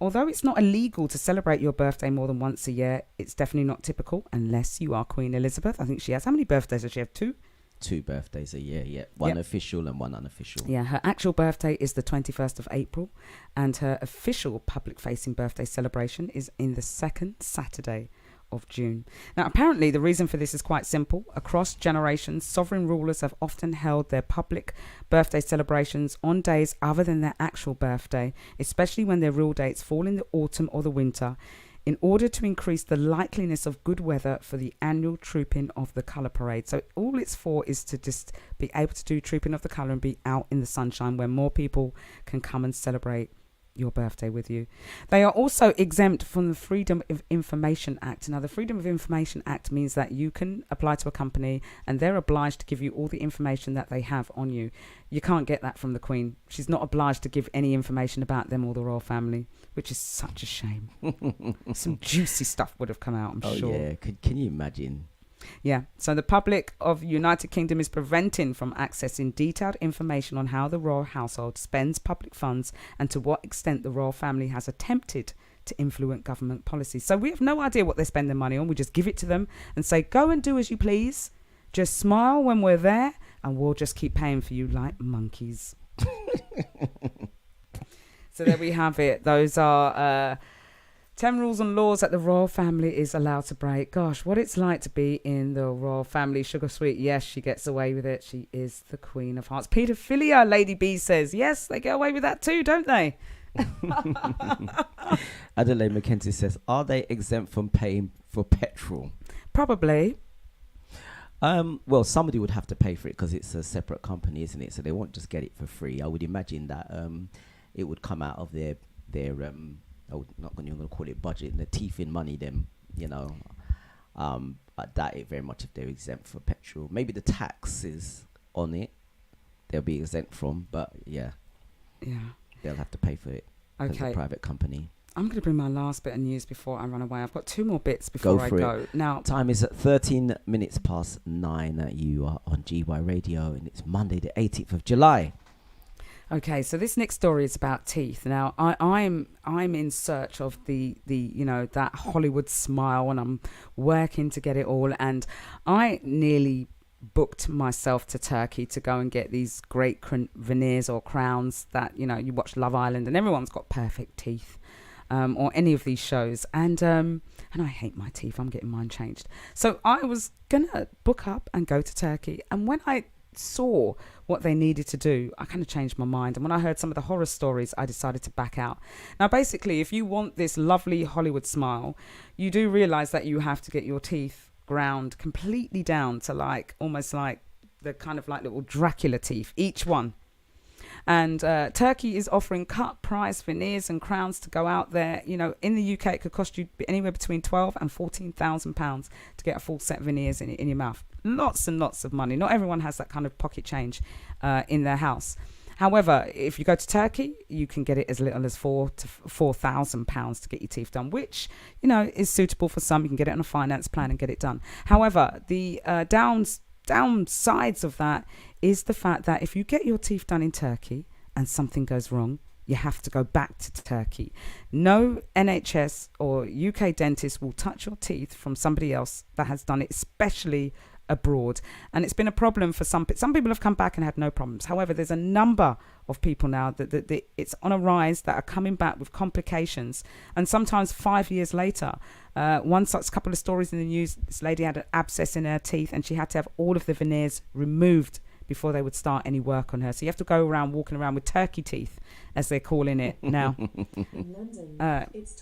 Although it's not illegal to celebrate your birthday more than once a year, it's definitely not typical unless you are Queen Elizabeth. I think she has, how many birthdays does she have? 2? 2 birthdays a year, yeah. One official and one unofficial. Yeah, her actual birthday is the 21st of April, and her official public-facing birthday celebration is in the second Saturday of June. Now, apparently, the reason for this is quite simple. Across generations, sovereign rulers have often held their public birthday celebrations on days other than their actual birthday, especially when their rule dates fall in the autumn or the winter, in order to increase the likeliness of good weather for the annual trooping of the colour parade. So all it's for is to just be able to do trooping of the colour and be out in the sunshine where more people can come and celebrate your birthday with you. They are also exempt from the Freedom of Information Act. Now, the Freedom of Information Act means that you can apply to a company and they're obliged to give you all the information that they have on you. You can't get that from the Queen. She's not obliged to give any information about them or the royal family, which is such a shame. Some juicy stuff would have come out, I'm sure. Oh, yeah. Can you imagine? Yeah, so the public of United Kingdom is prevented from accessing detailed information on how the royal household spends public funds and to what extent the royal family has attempted to influence government policy. So we have no idea what they spend their money on. We just give it to them and say, go and do as you please. Just smile when we're there and we'll just keep paying for you like monkeys. So there we have it. Those are 10 rules and laws that the royal family is allowed to break. Gosh, what it's like to be in the royal family. Sugar Sweet, yes, she gets away with it. She is the Queen of Hearts. Paedophilia, Lady B says, yes, they get away with that too, don't they? Adelaide McKenzie says, are they exempt from paying for petrol? Probably. Well, somebody would have to pay for it because it's a separate company, isn't it? So they won't just get it for free. I would imagine that it would come out of their I'm not going to call it budget, and the teeth in money, them, you know. I doubt it very much if they're exempt for petrol. Maybe the tax is on it, they'll be exempt from, but yeah, they'll have to pay for it as a private company. I'm going to bring my last bit of news before I run away. I've got 2 more bits before I go. Now, time is at 13 minutes past 9. You are on GY Radio, and it's Monday, the 18th of July. Okay, so this next story is about teeth. Now, I'm in search of the that Hollywood smile, and I'm working to get it all. And I nearly booked myself to Turkey to go and get these great veneers or crowns that you watch Love Island, and everyone's got perfect teeth, or any of these shows. And I hate my teeth. I'm getting mine changed. So I was gonna book up and go to Turkey, and when I saw what they needed to do, I kind of changed my mind. And when I heard some of the horror stories, I decided to back out. Now, basically, if you want this lovely Hollywood smile, you do realize that you have to get your teeth ground completely down to almost like the kind of like little Dracula teeth, each one. And Turkey is offering cut price veneers and crowns to go out there. In the UK, it could cost you anywhere between £12,000 and £14,000 to get a full set of veneers in your mouth. Lots and lots of money. Not everyone has that kind of pocket change in their house. However, if you go to Turkey, you can get it as little as £4,000 to get your teeth done, which, is suitable for some. You can get it on a finance plan and get it done. However, the downsides of that is the fact that if you get your teeth done in Turkey and something goes wrong, you have to go back to Turkey. No NHS or UK dentist will touch your teeth from somebody else that has done it, especially abroad. And it's been a problem for some people have come back and had no problems. However, there's a number of people now that it's on a rise that are coming back with complications, and sometimes 5 years later. One such couple of stories in the news, this lady had an abscess in her teeth and she had to have all of the veneers removed before they would start any work on her. So you have to go around walking around with turkey teeth, as they're calling it now,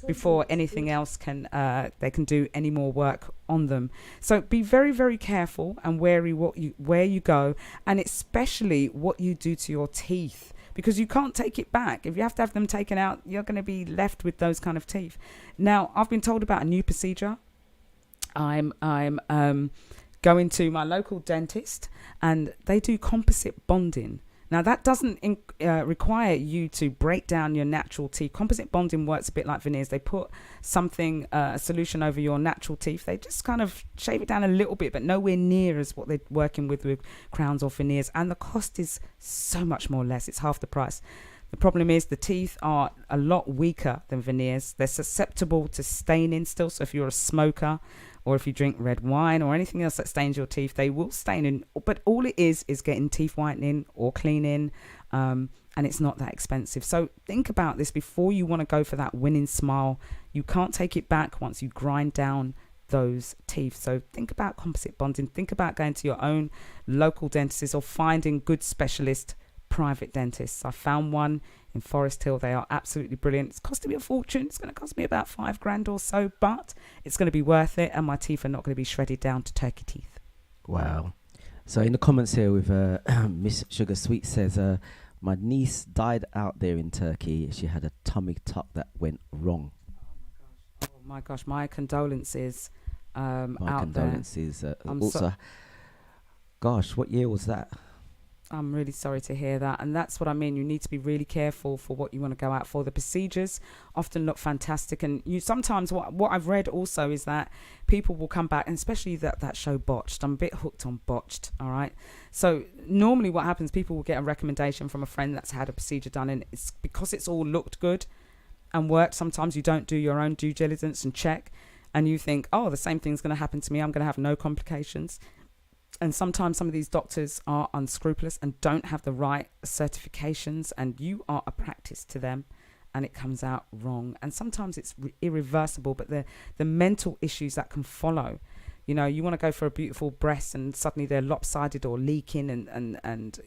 before anything else they can do any more work on them. So be very, very careful and wary where you go, and especially what you do to your teeth, because you can't take it back. If you have to have them taken out, you're going to be left with those kind of teeth. Now, I've been told about a new procedure. I'm going to my local dentist, and they do composite bonding. Now, that doesn't require you to break down your natural teeth. Composite bonding works a bit like veneers. They put something, a solution over your natural teeth. They just kind of shave it down a little bit, but nowhere near as what they're working with crowns or veneers. And the cost is so much more less. It's half the price. The problem is the teeth are a lot weaker than veneers. They're susceptible to staining still. So if you're a smoker or if you drink red wine or anything else that stains your teeth, they will stain. But all it is getting teeth whitening or cleaning, and it's not that expensive. So think about this before you want to go for that winning smile. You can't take it back once you grind down those teeth. So think about composite bonding. Think about going to your own local dentist or finding good specialist private dentists. I found one in Forest Hill. They are absolutely brilliant. It's costing me a fortune. It's going to cost me about $5,000 or so, but it's going to be worth it, and my teeth are not going to be shredded down to turkey teeth. Wow. So in the comments here with Miss Sugar Sweet says, my niece died out there in Turkey. She had a tummy tuck that went wrong. Oh my gosh, my condolences My out condolences. there. Also, gosh, what year was that? I'm really sorry to hear that. And that's what I mean. You need to be really careful for what you want to go out for. The procedures often look fantastic. And you sometimes what I've read also is that people will come back, and especially that show Botched. I'm a bit hooked on Botched. All right. So normally what happens, people will get a recommendation from a friend that's had a procedure done. And it's because it's all looked good and worked. Sometimes you don't do your own due diligence and check. And you think, oh, the same thing's going to happen to me. I'm going to have no complications. And sometimes some of these doctors are unscrupulous and don't have the right certifications, and you are a practice to them and it comes out wrong. And sometimes it's irreversible, but the mental issues that can follow, you know, you want to go for a beautiful breast and suddenly they're lopsided or leaking and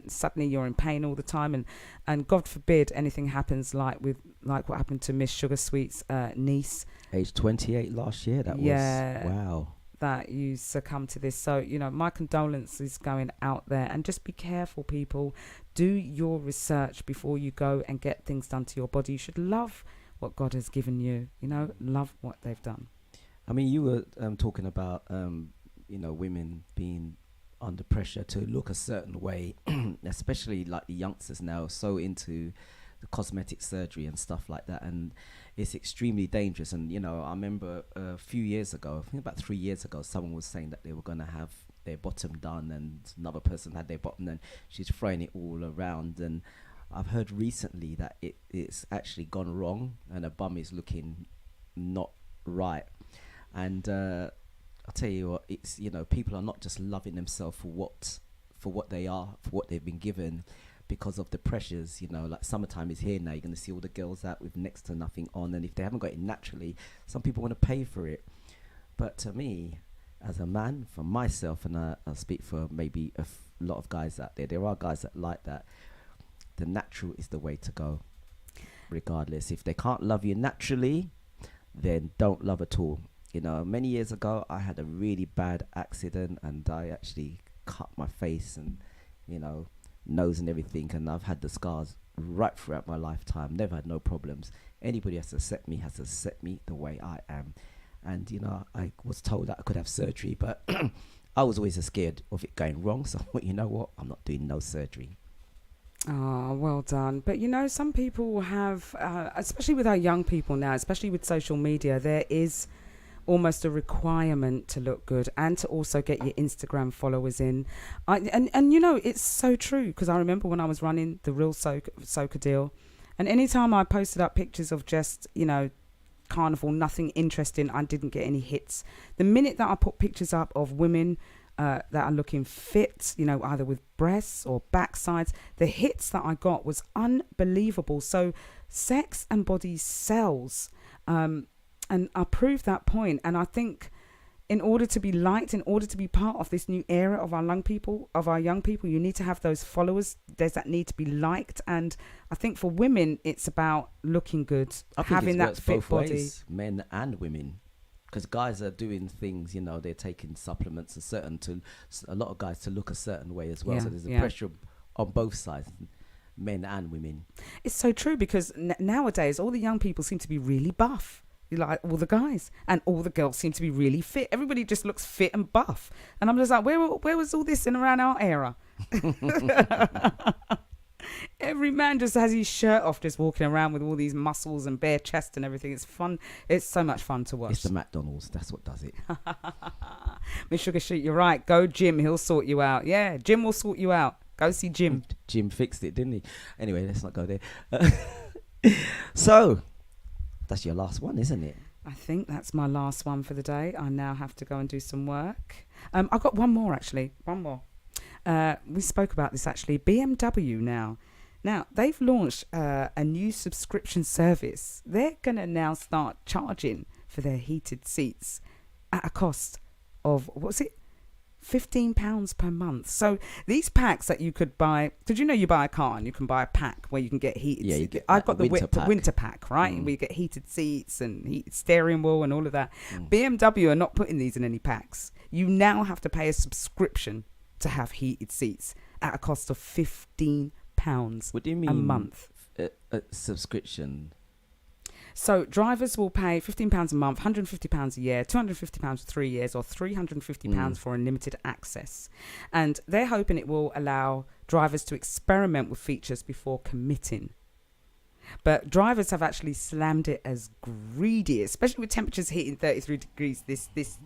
suddenly you're in pain all the time. And God forbid anything happens like what happened to Miss Sugar Sweet's niece. Age 28 last year, that was, wow. That you succumb to this. So, you know, my condolences going out there, and just be careful, people. Do your research before you go and get things done to your body. You should love what God has given you, you know, love what they've done. I mean, you were talking about, you know, women being under pressure to look a certain way, especially like the youngsters now, so into the cosmetic surgery and stuff like that, and it's extremely dangerous. And you know, I remember a few years ago, I think about 3 years ago, someone was saying that they were going to have their bottom done, and another person had their bottom, and she's throwing it all around. And I've heard recently that it's actually gone wrong, and her bum is looking not right. And I'll tell you what, it's, you know, people are not just loving themselves for what they are, for what they've been given, because of the pressures. You know, like summertime is here now. You're going to see all the girls out with next to nothing on, and if they haven't got it naturally, some people want to pay for it. But to me, as a man, for myself, and I'll speak for maybe a lot of guys out there are guys that like that. The natural is the way to go, regardless. If they can't love you naturally, then don't love at all. You know, many years ago, I had a really bad accident, and I actually cut my face and, you know, nose and everything, and I've had the scars right throughout my lifetime. Never had no problems. Anybody has to accept me the way I am. And you know, I was told that I could have surgery, but I was always scared of it going wrong. So you know what, I'm not doing no surgery. Oh, well done. But you know, some people have, especially with our young people now, especially with social media, there is almost a requirement to look good and to also get your Instagram followers in. And you know, it's so true, because I remember when I was running the Real Soca deal, and anytime I posted up pictures of just, you know, carnival, nothing interesting, I didn't get any hits. The minute that I put pictures up of women that are looking fit, you know, either with breasts or backsides, the hits that I got was unbelievable. So sex and body sells. And I proved that point. And I think in order to be liked, in order to be part of this new era of our young people, you need to have those followers. There's that need to be liked. And I think for women, it's about looking good, having that fit body. Ways, men and women. Because guys are doing things, you know, they're taking supplements a lot of guys to look a certain way as well. Yeah, so there's a pressure on both sides, men and women. It's so true, because nowadays all the young people seem to be really buff. Like all the guys, and all the girls seem to be really fit. Everybody just looks fit and buff, and I'm just like, where was all this in around our era? Every man just has his shirt off, just walking around with all these muscles and bare chest and everything. It's fun. It's so much fun to watch. It's the McDonald's. That's what does it. Miss Sugar Sheet, you're right. Go Jim. He'll sort you out. Yeah, Jim will sort you out. Go see Jim. Jim fixed it, didn't he? Anyway, let's not go there. So, that's your last one, isn't it? I think that's my last one for the day. I now have to go and do some work. I've got one more, actually. One more. We spoke about this, actually. BMW now. Now, they've launched a new subscription service. They're going to now start charging for their heated seats at a cost of, what's it? £15 per month. So these packs that you could buy, did you know you buy a car and you can buy a pack where you can get heated Yeah, you seats? get I've got the the winter pack, right? Where you get heated seats and heated steering wheel and all of that. BMW are not putting these in any packs. You now have to pay a subscription to have heated seats at a cost of £15 What do you mean? a month. A subscription. So drivers will pay £15 a month, £150 a year, £250 for 3 years, or £350 for unlimited access. And they're hoping it will allow drivers to experiment with features before committing. But drivers have actually slammed it as greedy, especially with temperatures hitting 33 degrees this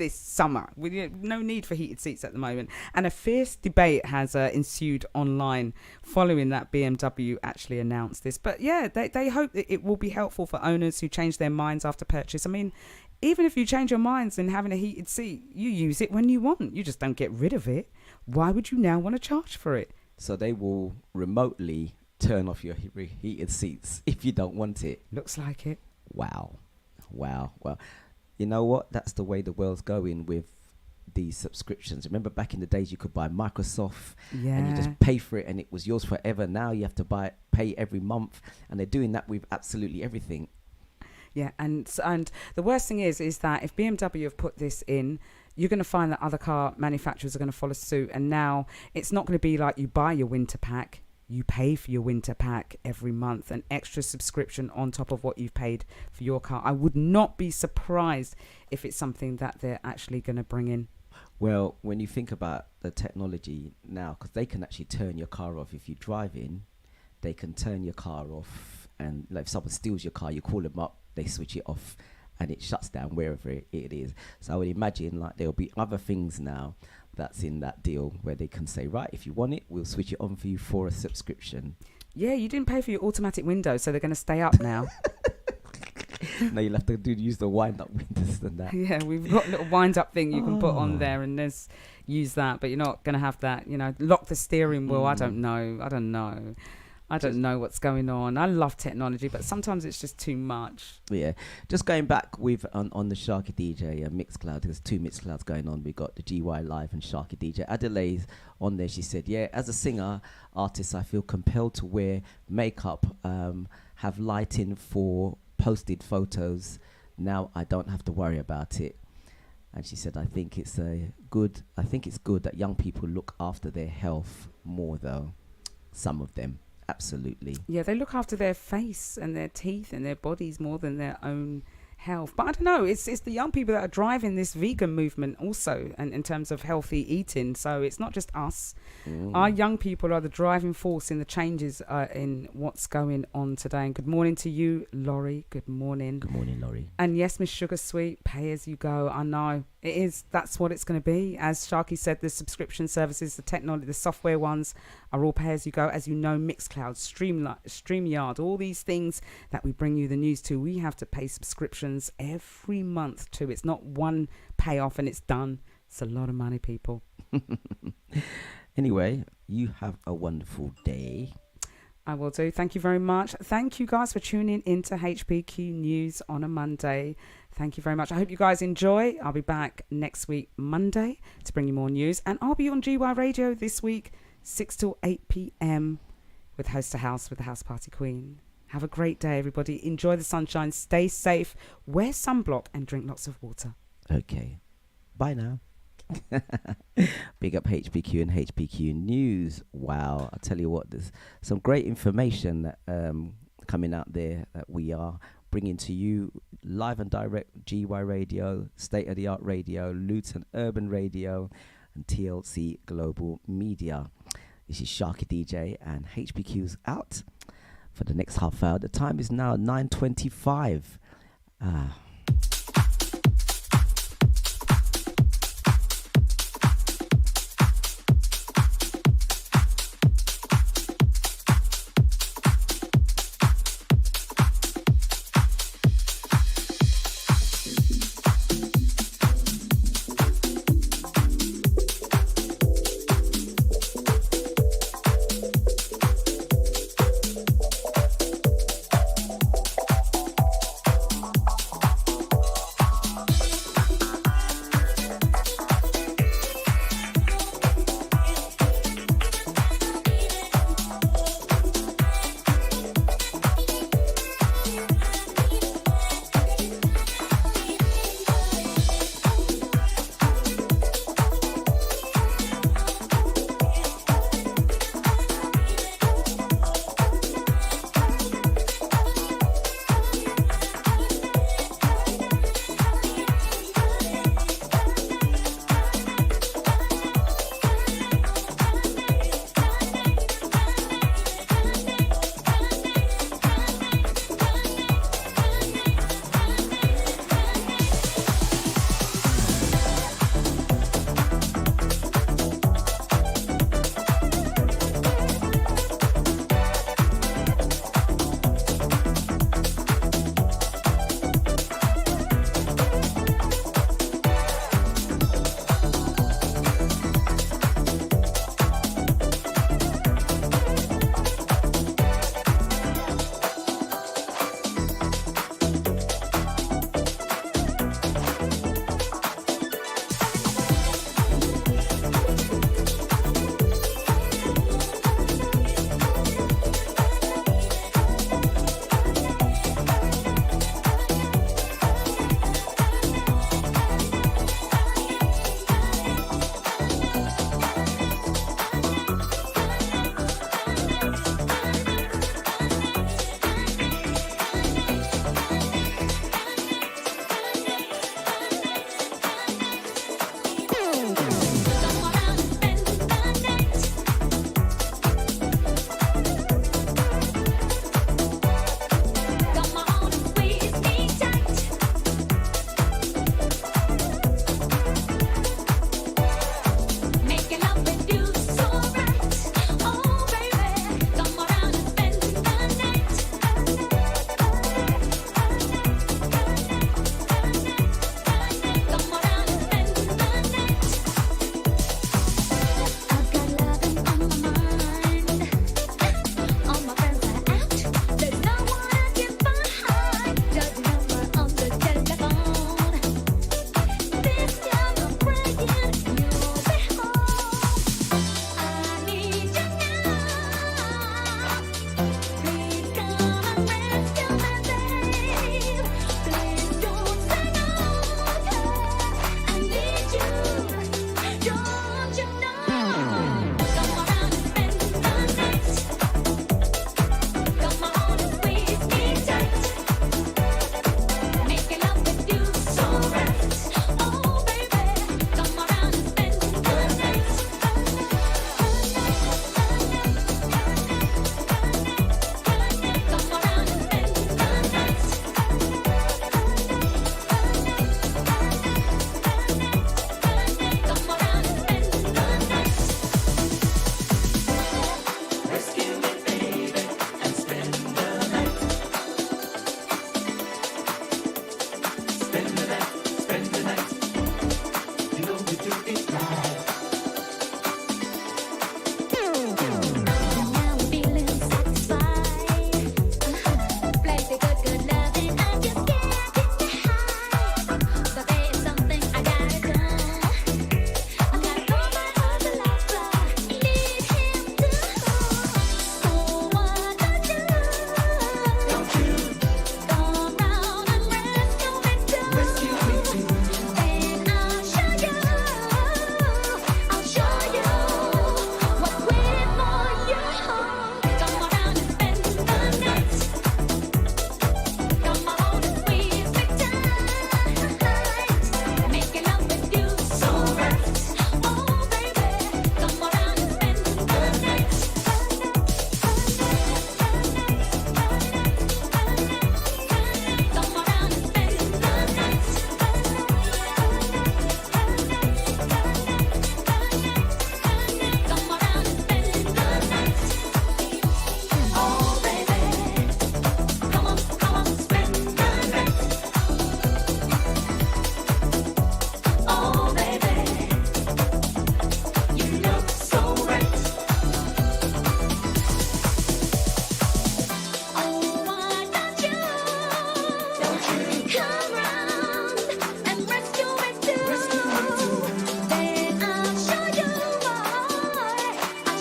summer. With no need for heated seats at the moment. And a fierce debate has ensued online following that BMW actually announced this. But yeah, they hope that it will be helpful for owners who change their minds after purchase. I mean, even if you change your minds in having a heated seat, you use it when you want. You just don't get rid of it. Why would you now want to charge for it? So they will remotely turn off your heated seats if you don't want it. Looks like it. Wow. Well, you know what? That's the way the world's going with these subscriptions. Remember back in the days you could buy Microsoft and you just pay for it and it was yours forever. Now you have to pay every month, and they're doing that with absolutely everything. Yeah, and the worst thing is that if BMW have put this in, you're going to find that other car manufacturers are going to follow suit. And now it's not going to be like you buy your winter pack. You pay for your winter pack every month, an extra subscription on top of what you've paid for your car. I would not be surprised if it's something that they're actually going to bring in. Well, when you think about the technology now, because they can actually turn your car off if you drive in, they can turn your car off, and like if someone steals your car, you call them up, they switch it off, and it shuts down wherever it is. So I would imagine like there'll be other things now that's in that deal where they can say, right, if you want it, we'll switch it on for you for a subscription. Yeah, you didn't pay for your automatic windows, so they're going to stay up now. No, you'll have to use the wind-up windows than that. Yeah, we've got a little wind-up thing you can put on there and use that, but you're not going to have that, lock the steering wheel. I don't know. I don't know what's going on. I love technology, but sometimes it's just too much. Yeah. Just going back with on the Sharky DJ Mixcloud, there's 2 Mixclouds going on. We got the GY Live and Sharky DJ. Adelaide's on there. She said, yeah, as a singer, artist, I feel compelled to wear makeup, have lighting for posted photos. Now I don't have to worry about it. And she said, I think it's good that young people look after their health more, though. Some of them. Absolutely. Yeah, they look after their face and their teeth and their bodies more than their own health. But I don't know, it's the young people that are driving this vegan movement also, and in terms of healthy eating. So it's not just us. Our young people are the driving force in the changes in what's going on today. And good morning to you, Laurie. Good morning. Good morning, Laurie. And yes, Miss Sugar Sweet, pay as you go. I know it is. That's what it's going to be. As Sharky said, the subscription services, the technology, the software ones are all pay as you go. As you know, Mixcloud, StreamYard, all these things that we bring you the news to, we have to pay subscriptions every month to. It's not one payoff and it's done. It's a lot of money, people. Anyway, you have a wonderful day. I will do. Thank you very much. Thank you guys for tuning into HPQ News on a Monday. Thank you very much. I hope you guys enjoy. I'll be back next week, Monday, to bring you more news. And I'll be on GY Radio this week, 6 till 8 p.m. with Host to House with the House Party Queen. Have a great day, everybody. Enjoy the sunshine. Stay safe. Wear sunblock and drink lots of water. Okay. Bye now. Big up HPQ and HPQ News. Wow. I tell you what, there's some great information that, coming out there that we are bringing to you live and direct. GY Radio, State of the Art Radio, Luton Urban Radio, and TLC Global Media. This is Sharky DJ, and HBQ's out for the next half hour. The time is now 9:25.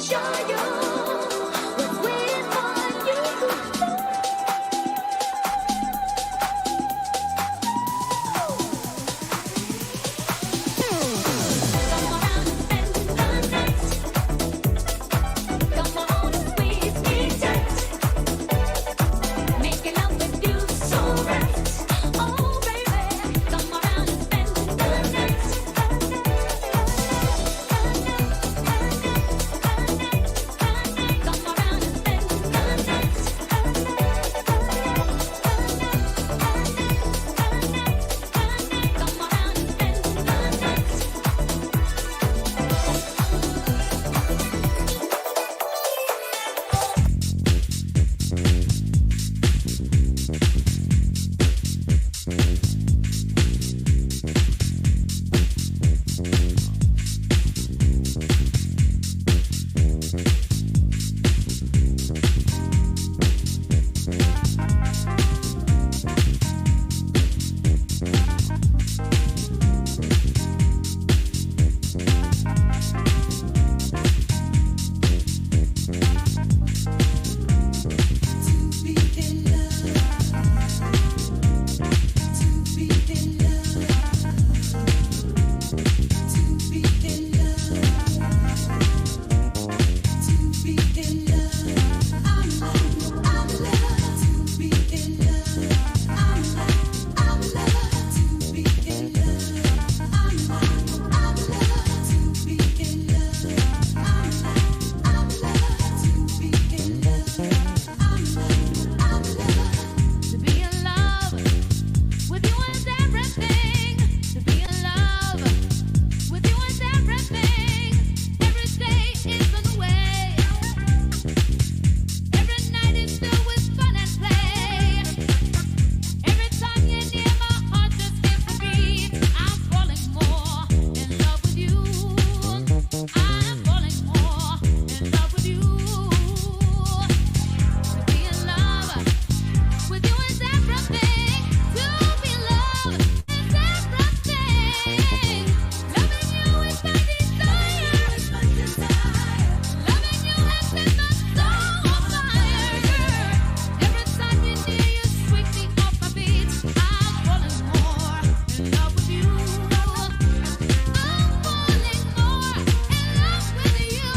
show you what's waiting for you. Come around and spend the night. Come on and squeeze me tight. Making love with you so right. Oh baby, come around and spend the night. Come around and spend the night. Come around and spend the night. To be in love with you is everything. To be in love with you is everything. Every day is on the way. Every night is filled with fun and play. Every time you're near, my heart just skips a beat. I'm falling more in love with you. I'm falling more in love with you. To be in love with you is everything. To be loved is everything. Loving you is my desire. Loving you has set my soul on fire. Every time you're near, you sweep me off my feet. I'm falling more in love with you. I'm falling more in love with you.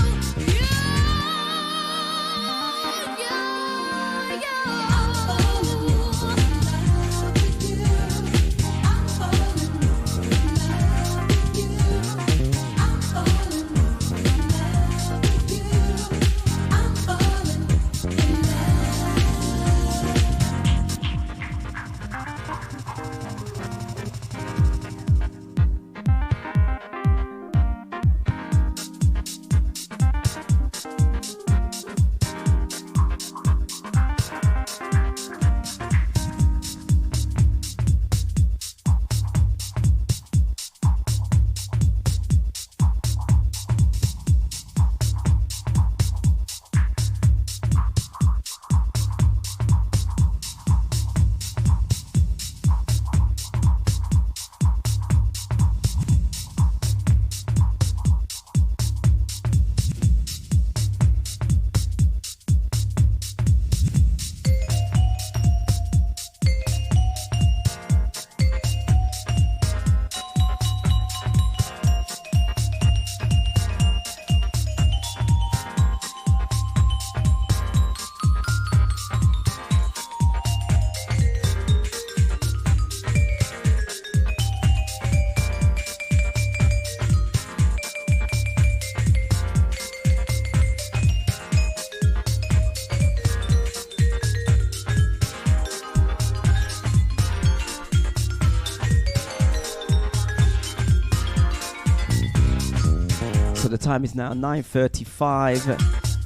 So the time is now 9:35.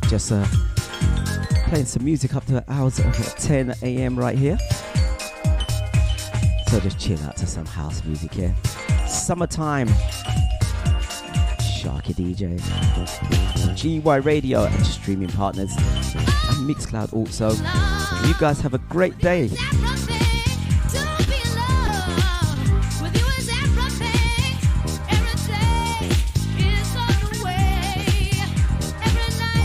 Just playing some music up to the hours of 10 a.m. right here. So just chill out to some house music here. Summertime. Sharky DJ. GY Radio and streaming partners. And Mixcloud also. You guys have a great day. Every night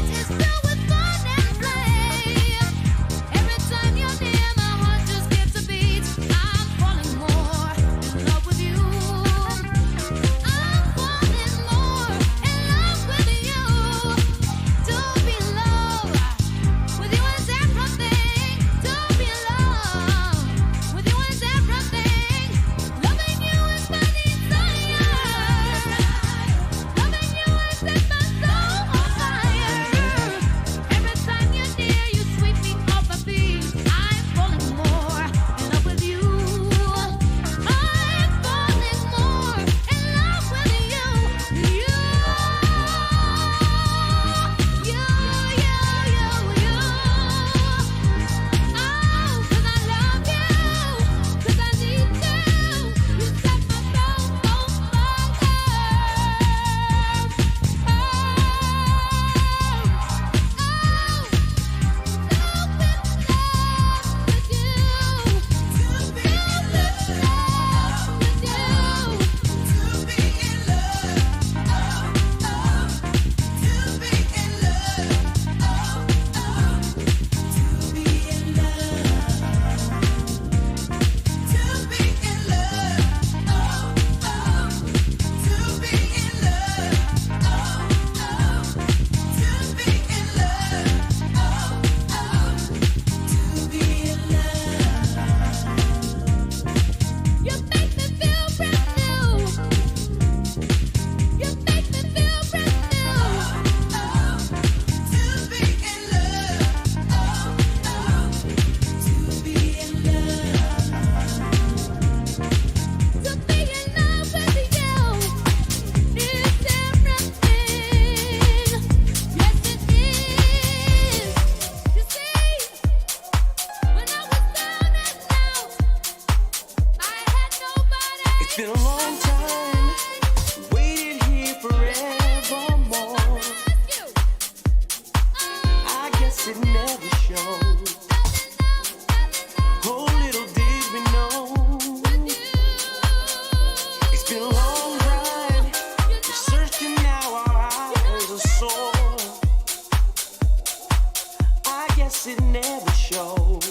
us it never showed.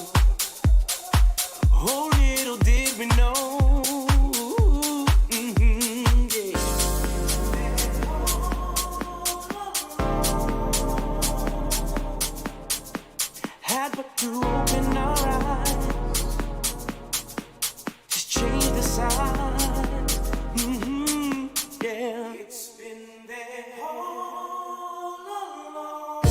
Oh, little did we know. Had but to open our eyes, just change the sign. Yeah, it's been there all along.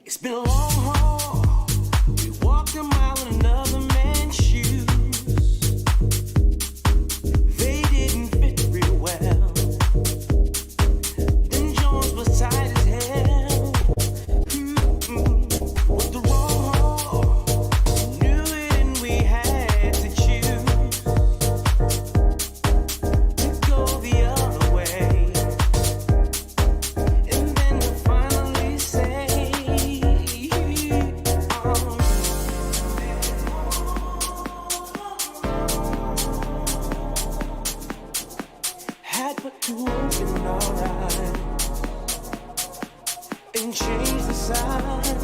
It's been a long haul. We walked a mile in another man's shoes. They didn't fit real well. Then Jones was tight as hell. With the wrong haul, knew it and we had to choose to go the other way. And then to finally say, had but to open our eyes and change the signs.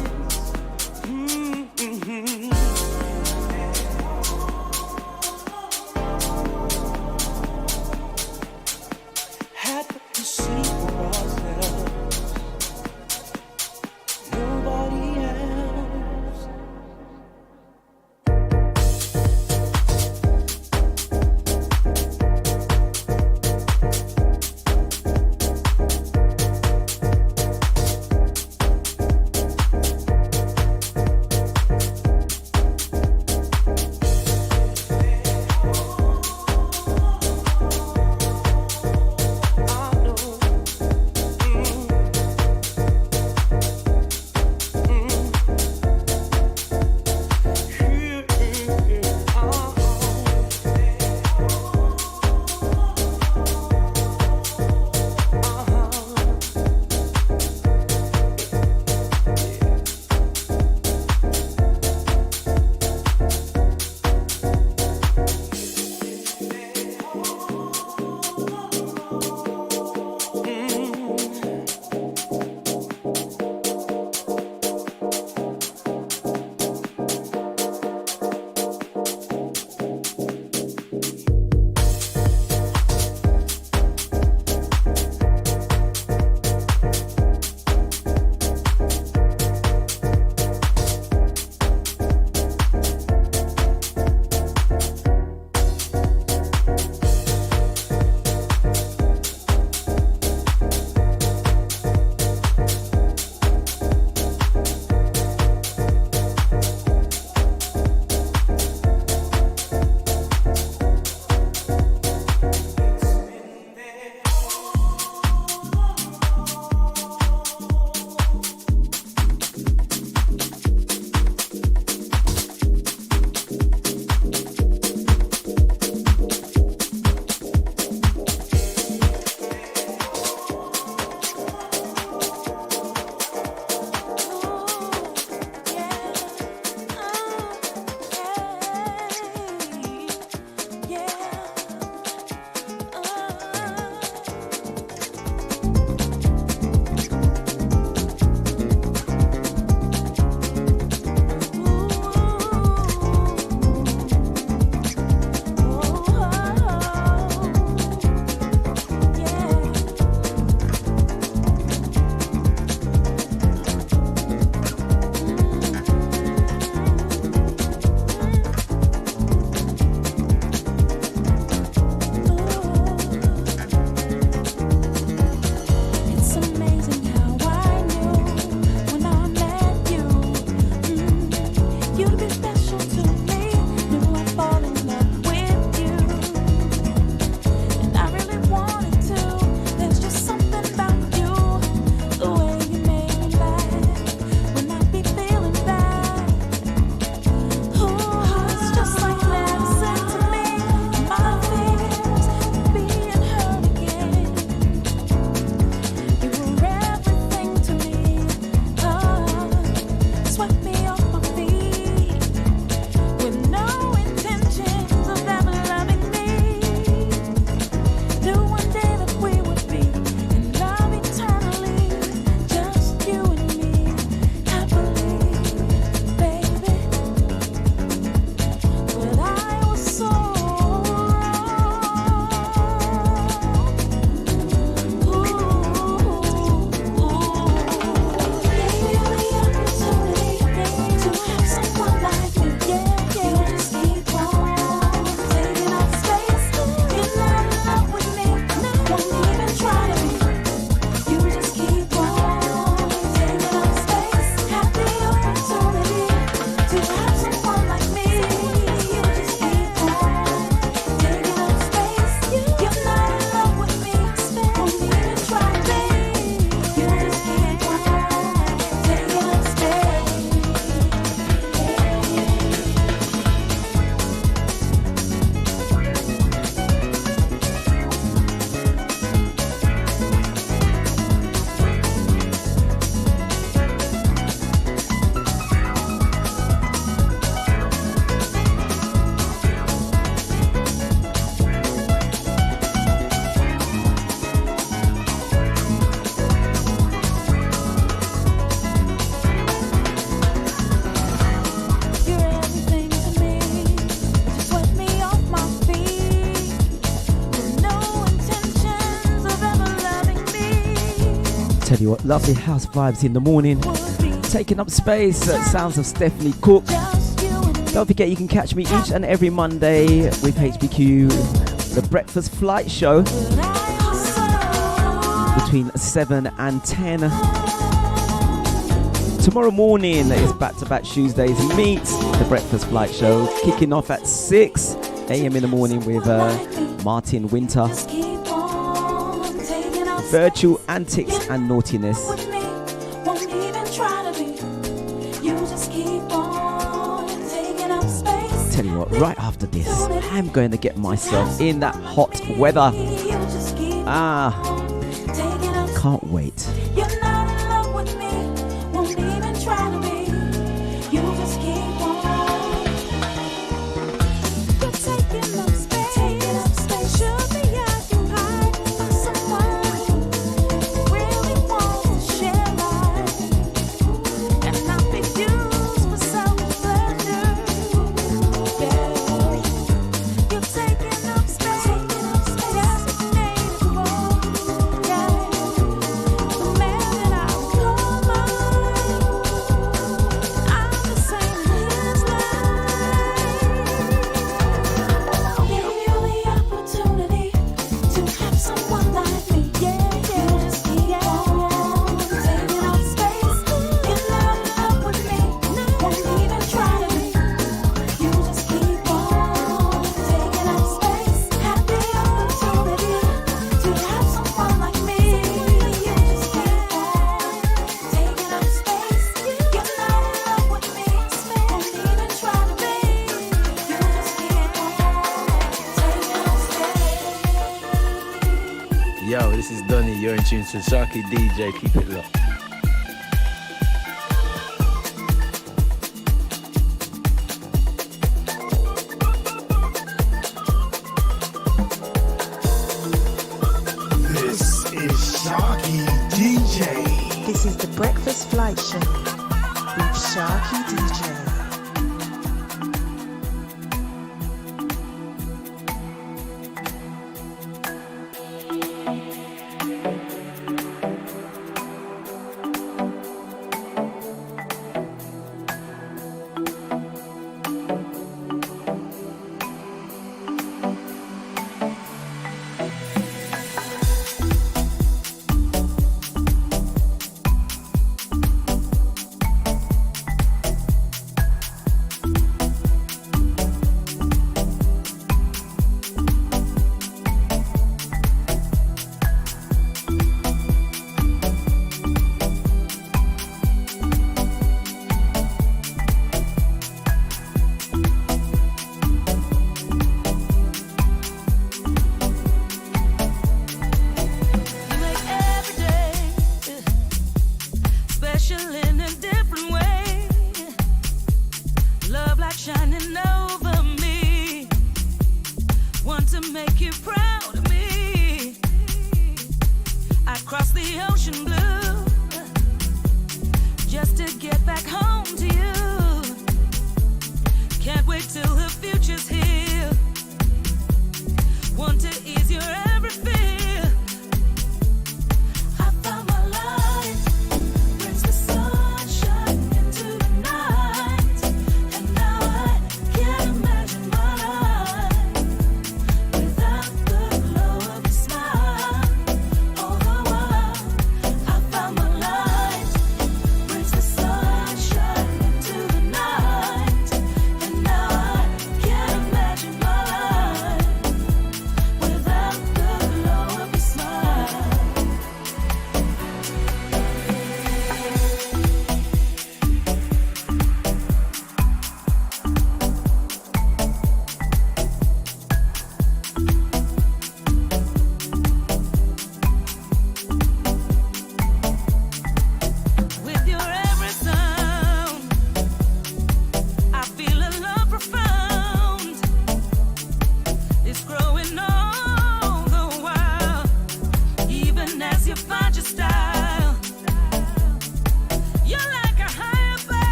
Had but to see for ourselves, nobody else. you lovely house vibes in the morning. Taking up space, sounds of Stephanie Cook. Don't forget you can catch me each and every Monday with HBQ, the Breakfast Flight Show, between 7 and 10. Tomorrow morning is back-to-back Tuesdays meet the Breakfast Flight Show, kicking off at 6 a.m. in the morning with Martin Winter. Virtual antics and naughtiness. Tell you what, right after this, I'm going to get myself in that hot weather. Can't wait. Yo, this is Donny. You're in tune to Sharky DJ. Keep it locked. This is Sharky DJ. This is the Breakfast Flight Show with Sharky DJ.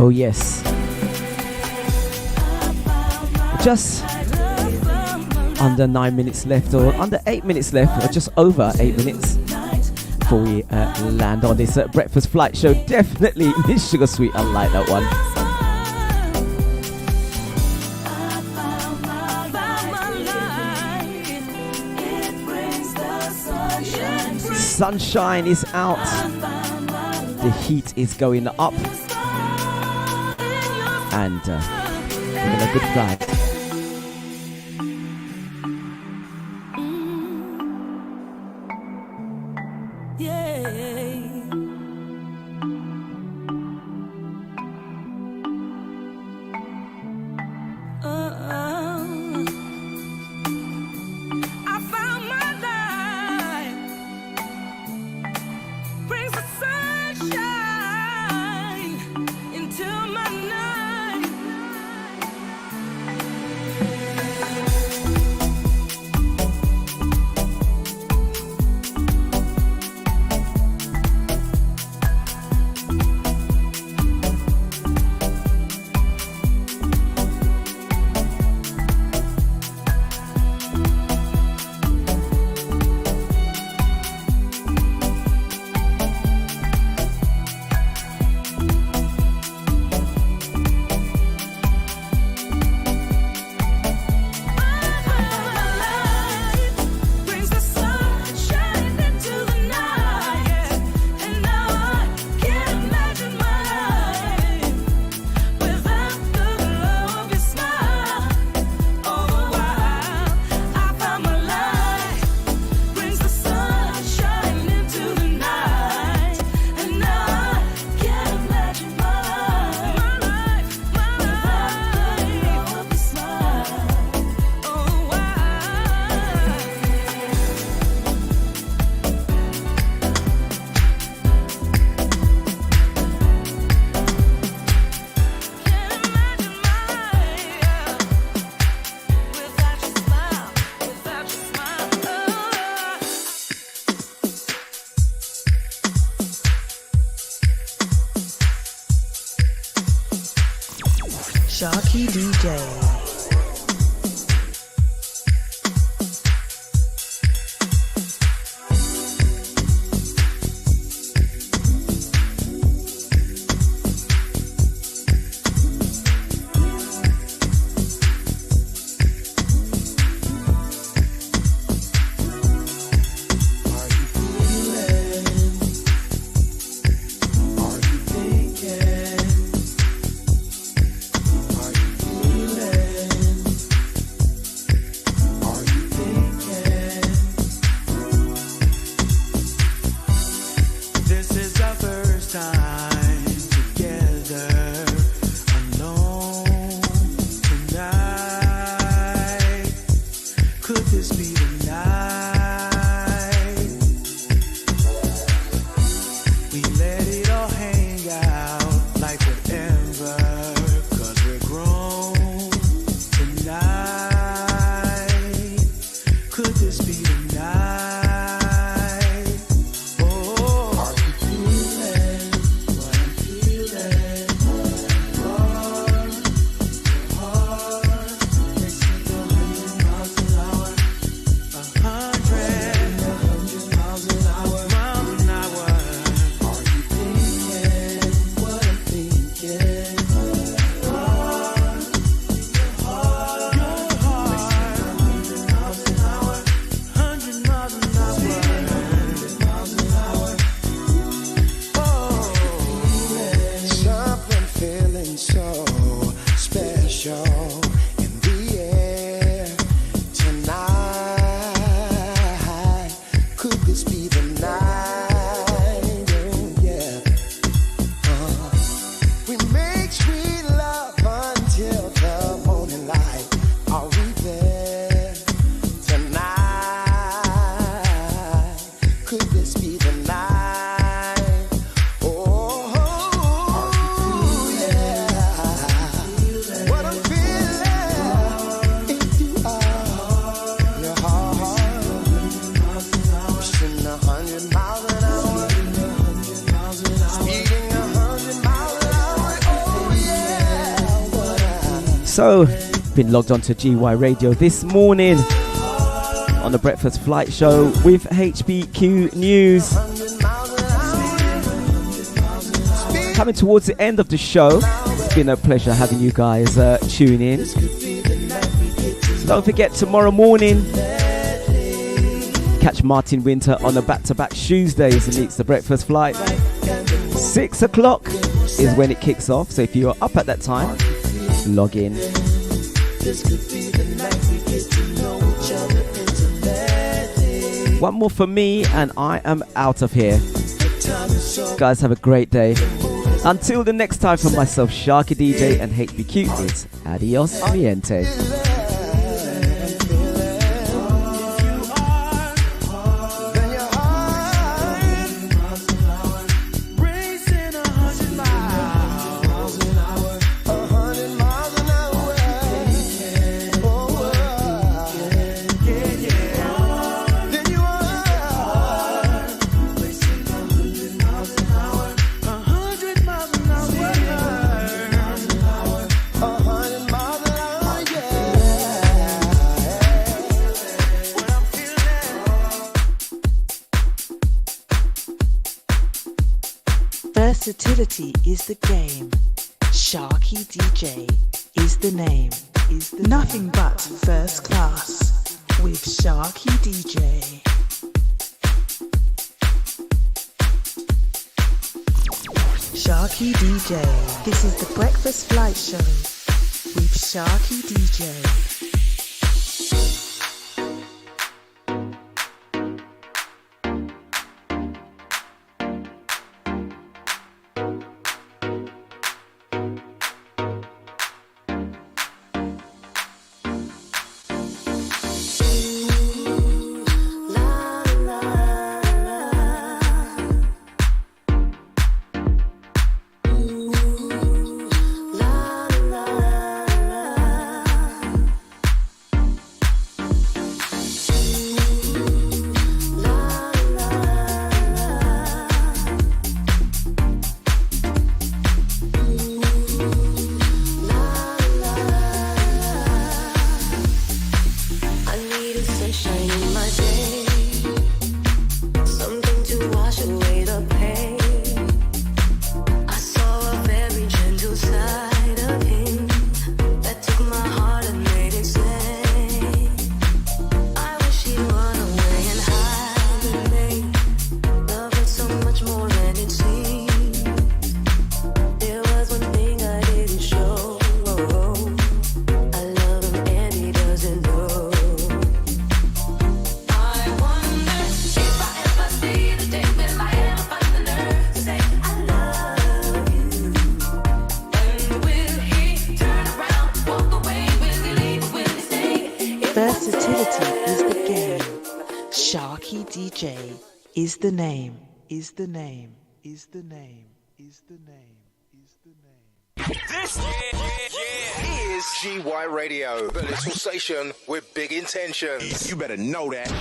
Oh yes. Just under 9 minutes left, or under 8 minutes left, or just over 8 minutes before we land on this breakfast flight show. Definitely Miss Sugar Sweet, I like that one. Sunshine is out, the heat is going up, and we're in a good flight. Sharky DJ. Are you feeling? So, been logged onto GY Radio this morning on the Breakfast Flight Show with HBQ News. Coming towards the end of the show, it's been a pleasure having you guys tune in. So don't forget, tomorrow morning, catch Martin Winter on the back-to-back Tuesdays and Meets the Breakfast Flight. 6 o'clock is when it kicks off, so if you're up at that time, log in. One more for me and I am out of here. Guys, have a great day. Until the next time, from myself, Sharky DJ and HBQ, it's adios miente. Versatility is the game. Sharky DJ is the name. Nothing but first class with Sharky DJ. Sharky DJ. This is the Breakfast Flight Show with Sharky DJ. Is the name, is the name, is the name, is the name, is the name. This is GY Radio, the little station with big intentions. You better know that.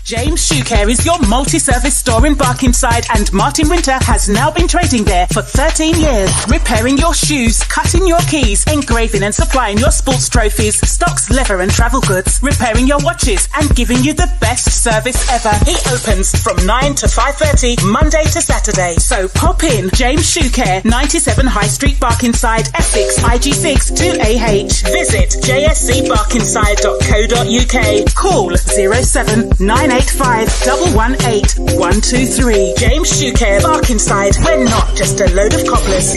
James Shoe Care is your multi-service store in Barkingside, and Martin Winter has now been trading there for 13 years. Repairing your shoes, cutting your keys, engraving and supplying your sports trophies, stocks, leather and travel goods, repairing your watches and giving you the best service ever. He opens from 9 to 5:30 Monday to Saturday. So pop in. James Shoe Care, 97 High Street, Barkingside, Essex, IG6 2AH. Visit jscbarkingside.co.uk. Call 07985 118 123. James Shoe Care, Barkingside. We're not just a load of cobblers.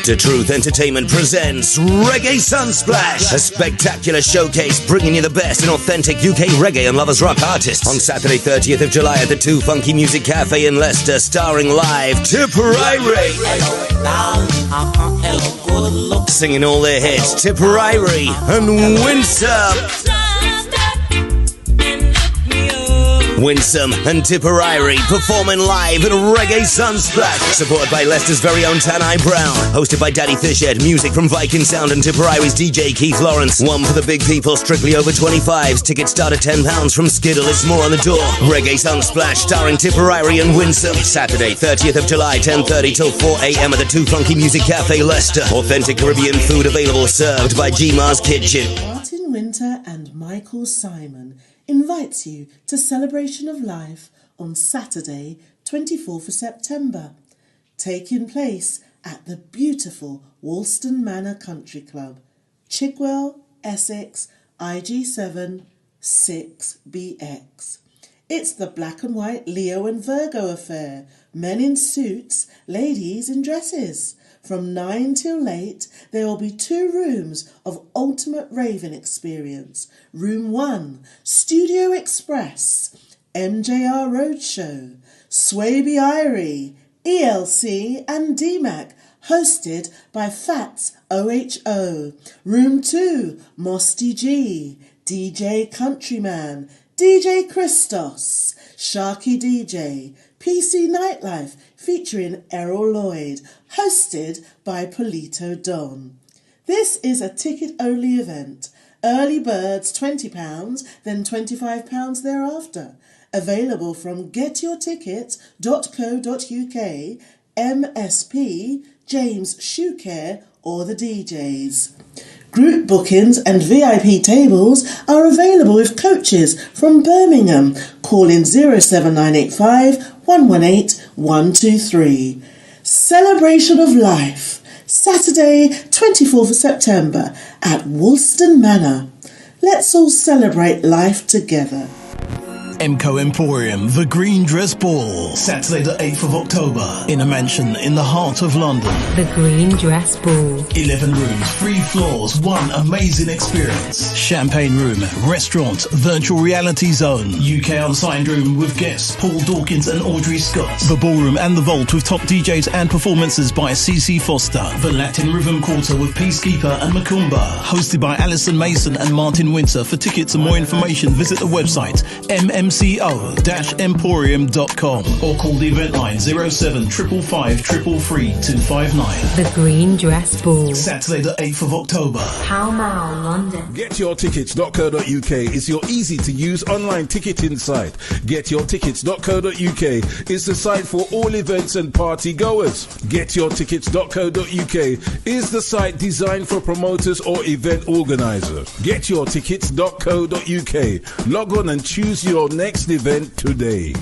The Truth Entertainment presents Reggae Sunsplash, a spectacular showcase bringing you the best in authentic UK reggae and lovers rock artists. On Saturday 30th of July at the 2 Funky Music Cafe in Leicester, starring live Tipperary. Singing all their hits, Tipperary and Windsor. Winsome and Tipperary performing live at Reggae Sunsplash, supported by Leicester's very own Tanai Brown, hosted by Daddy Fishhead, music from Viking Sound and Tipperary's DJ Keith Lawrence. One for the big people, strictly over 25s. Tickets start at £10 from Skiddle. It's more on the door. Reggae Sunsplash starring Tipperary and Winsome. Saturday, 30th of July, 10:30 till 4 a.m. at the Too Funky Music Cafe, Leicester. Authentic Caribbean food available, served by G-Mar's Kitchen. Martin Winter and Michael Simon invites you to Celebration of Life on Saturday, 24th of September, taking place at the beautiful Woolston Manor Country Club, Chigwell, Essex, IG7 6BX. It's the black and white Leo and Virgo affair, men in suits, ladies in dresses. From 9 till late, there will be 2 rooms of ultimate raving experience. Room 1, Studio Express, MJR Roadshow, Swaby Irie, ELC and DMAC, hosted by Fats OHO. Room 2, Mosty G, DJ Countryman, DJ Christos, Sharky DJ, PC Nightlife featuring Errol Lloyd, hosted by Polito Don. This is a ticket-only event. Early birds £20, then £25 thereafter. Available from getyourtickets.co.uk, MSP, James Shoecare or the DJs. Group bookings and VIP tables are available with coaches from Birmingham. Call in 07985 118 123. Celebration of Life, Saturday 24th of September at Woolston Manor. Let's all celebrate life together. Emco Emporium, The Green Dress Ball, Saturday the 8th of October, in a mansion in the heart of London. The Green Dress Ball. 11 rooms, 3 floors, one amazing experience. Champagne room, restaurant, virtual reality zone, UK unsigned room with guests Paul Dawkins and Audrey Scott. The ballroom and the vault with top DJs and performances by CC Foster. The Latin Rhythm Quarter with Peacekeeper and Macumba, hosted by Alison Mason and Martin Winter. For tickets and more information, visit the website mmco-emporium.com or call the event line 07555 333 259. The Green Dress Ball, Saturday the 8th of October, Pall Mall, London. GetYourTickets.co.uk is your easy-to-use online ticketing site. GetYourTickets.co.uk is the site for all events and party goers. GetYourTickets.co.uk is the site designed for promoters or event organizers. GetYourTickets.co.uk. Log on and choose your next event today.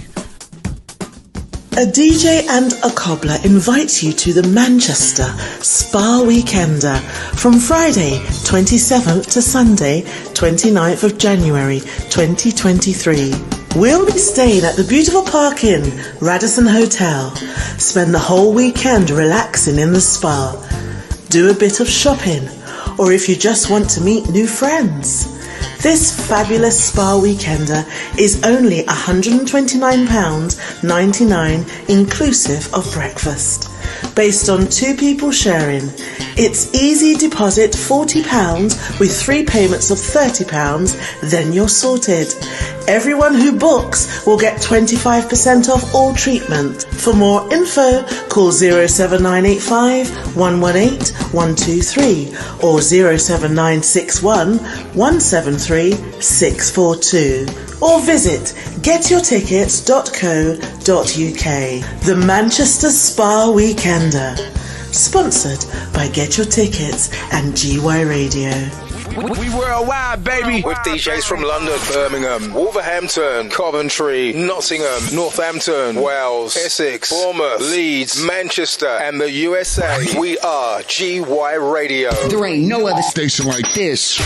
A DJ and a cobbler invites you to the Manchester Spa Weekender from Friday 27th to Sunday 29th of January 2023. We'll be staying at the beautiful Park Inn, Radisson Hotel. Spend the whole weekend relaxing in the spa. Do a bit of shopping, or if you just want to meet new friends. This fabulous spa weekender is only £129.99 inclusive of breakfast. Based on 2 people sharing, it's easy deposit £40 with 3 payments of £30, then you're sorted. Everyone who books will get 25% off all treatment. For more info, call 07985 118 123 or 07961 173 642. Or visit getyourtickets.co.uk. The Manchester Spa Weekender. Sponsored by Get Your Tickets and GY Radio. We worldwide, baby. With DJs from London, Birmingham, Wolverhampton, Coventry, Nottingham, Northampton, Wales, Essex, Bournemouth, Leeds, Manchester, and the USA. We are GY Radio. There ain't no other station like this.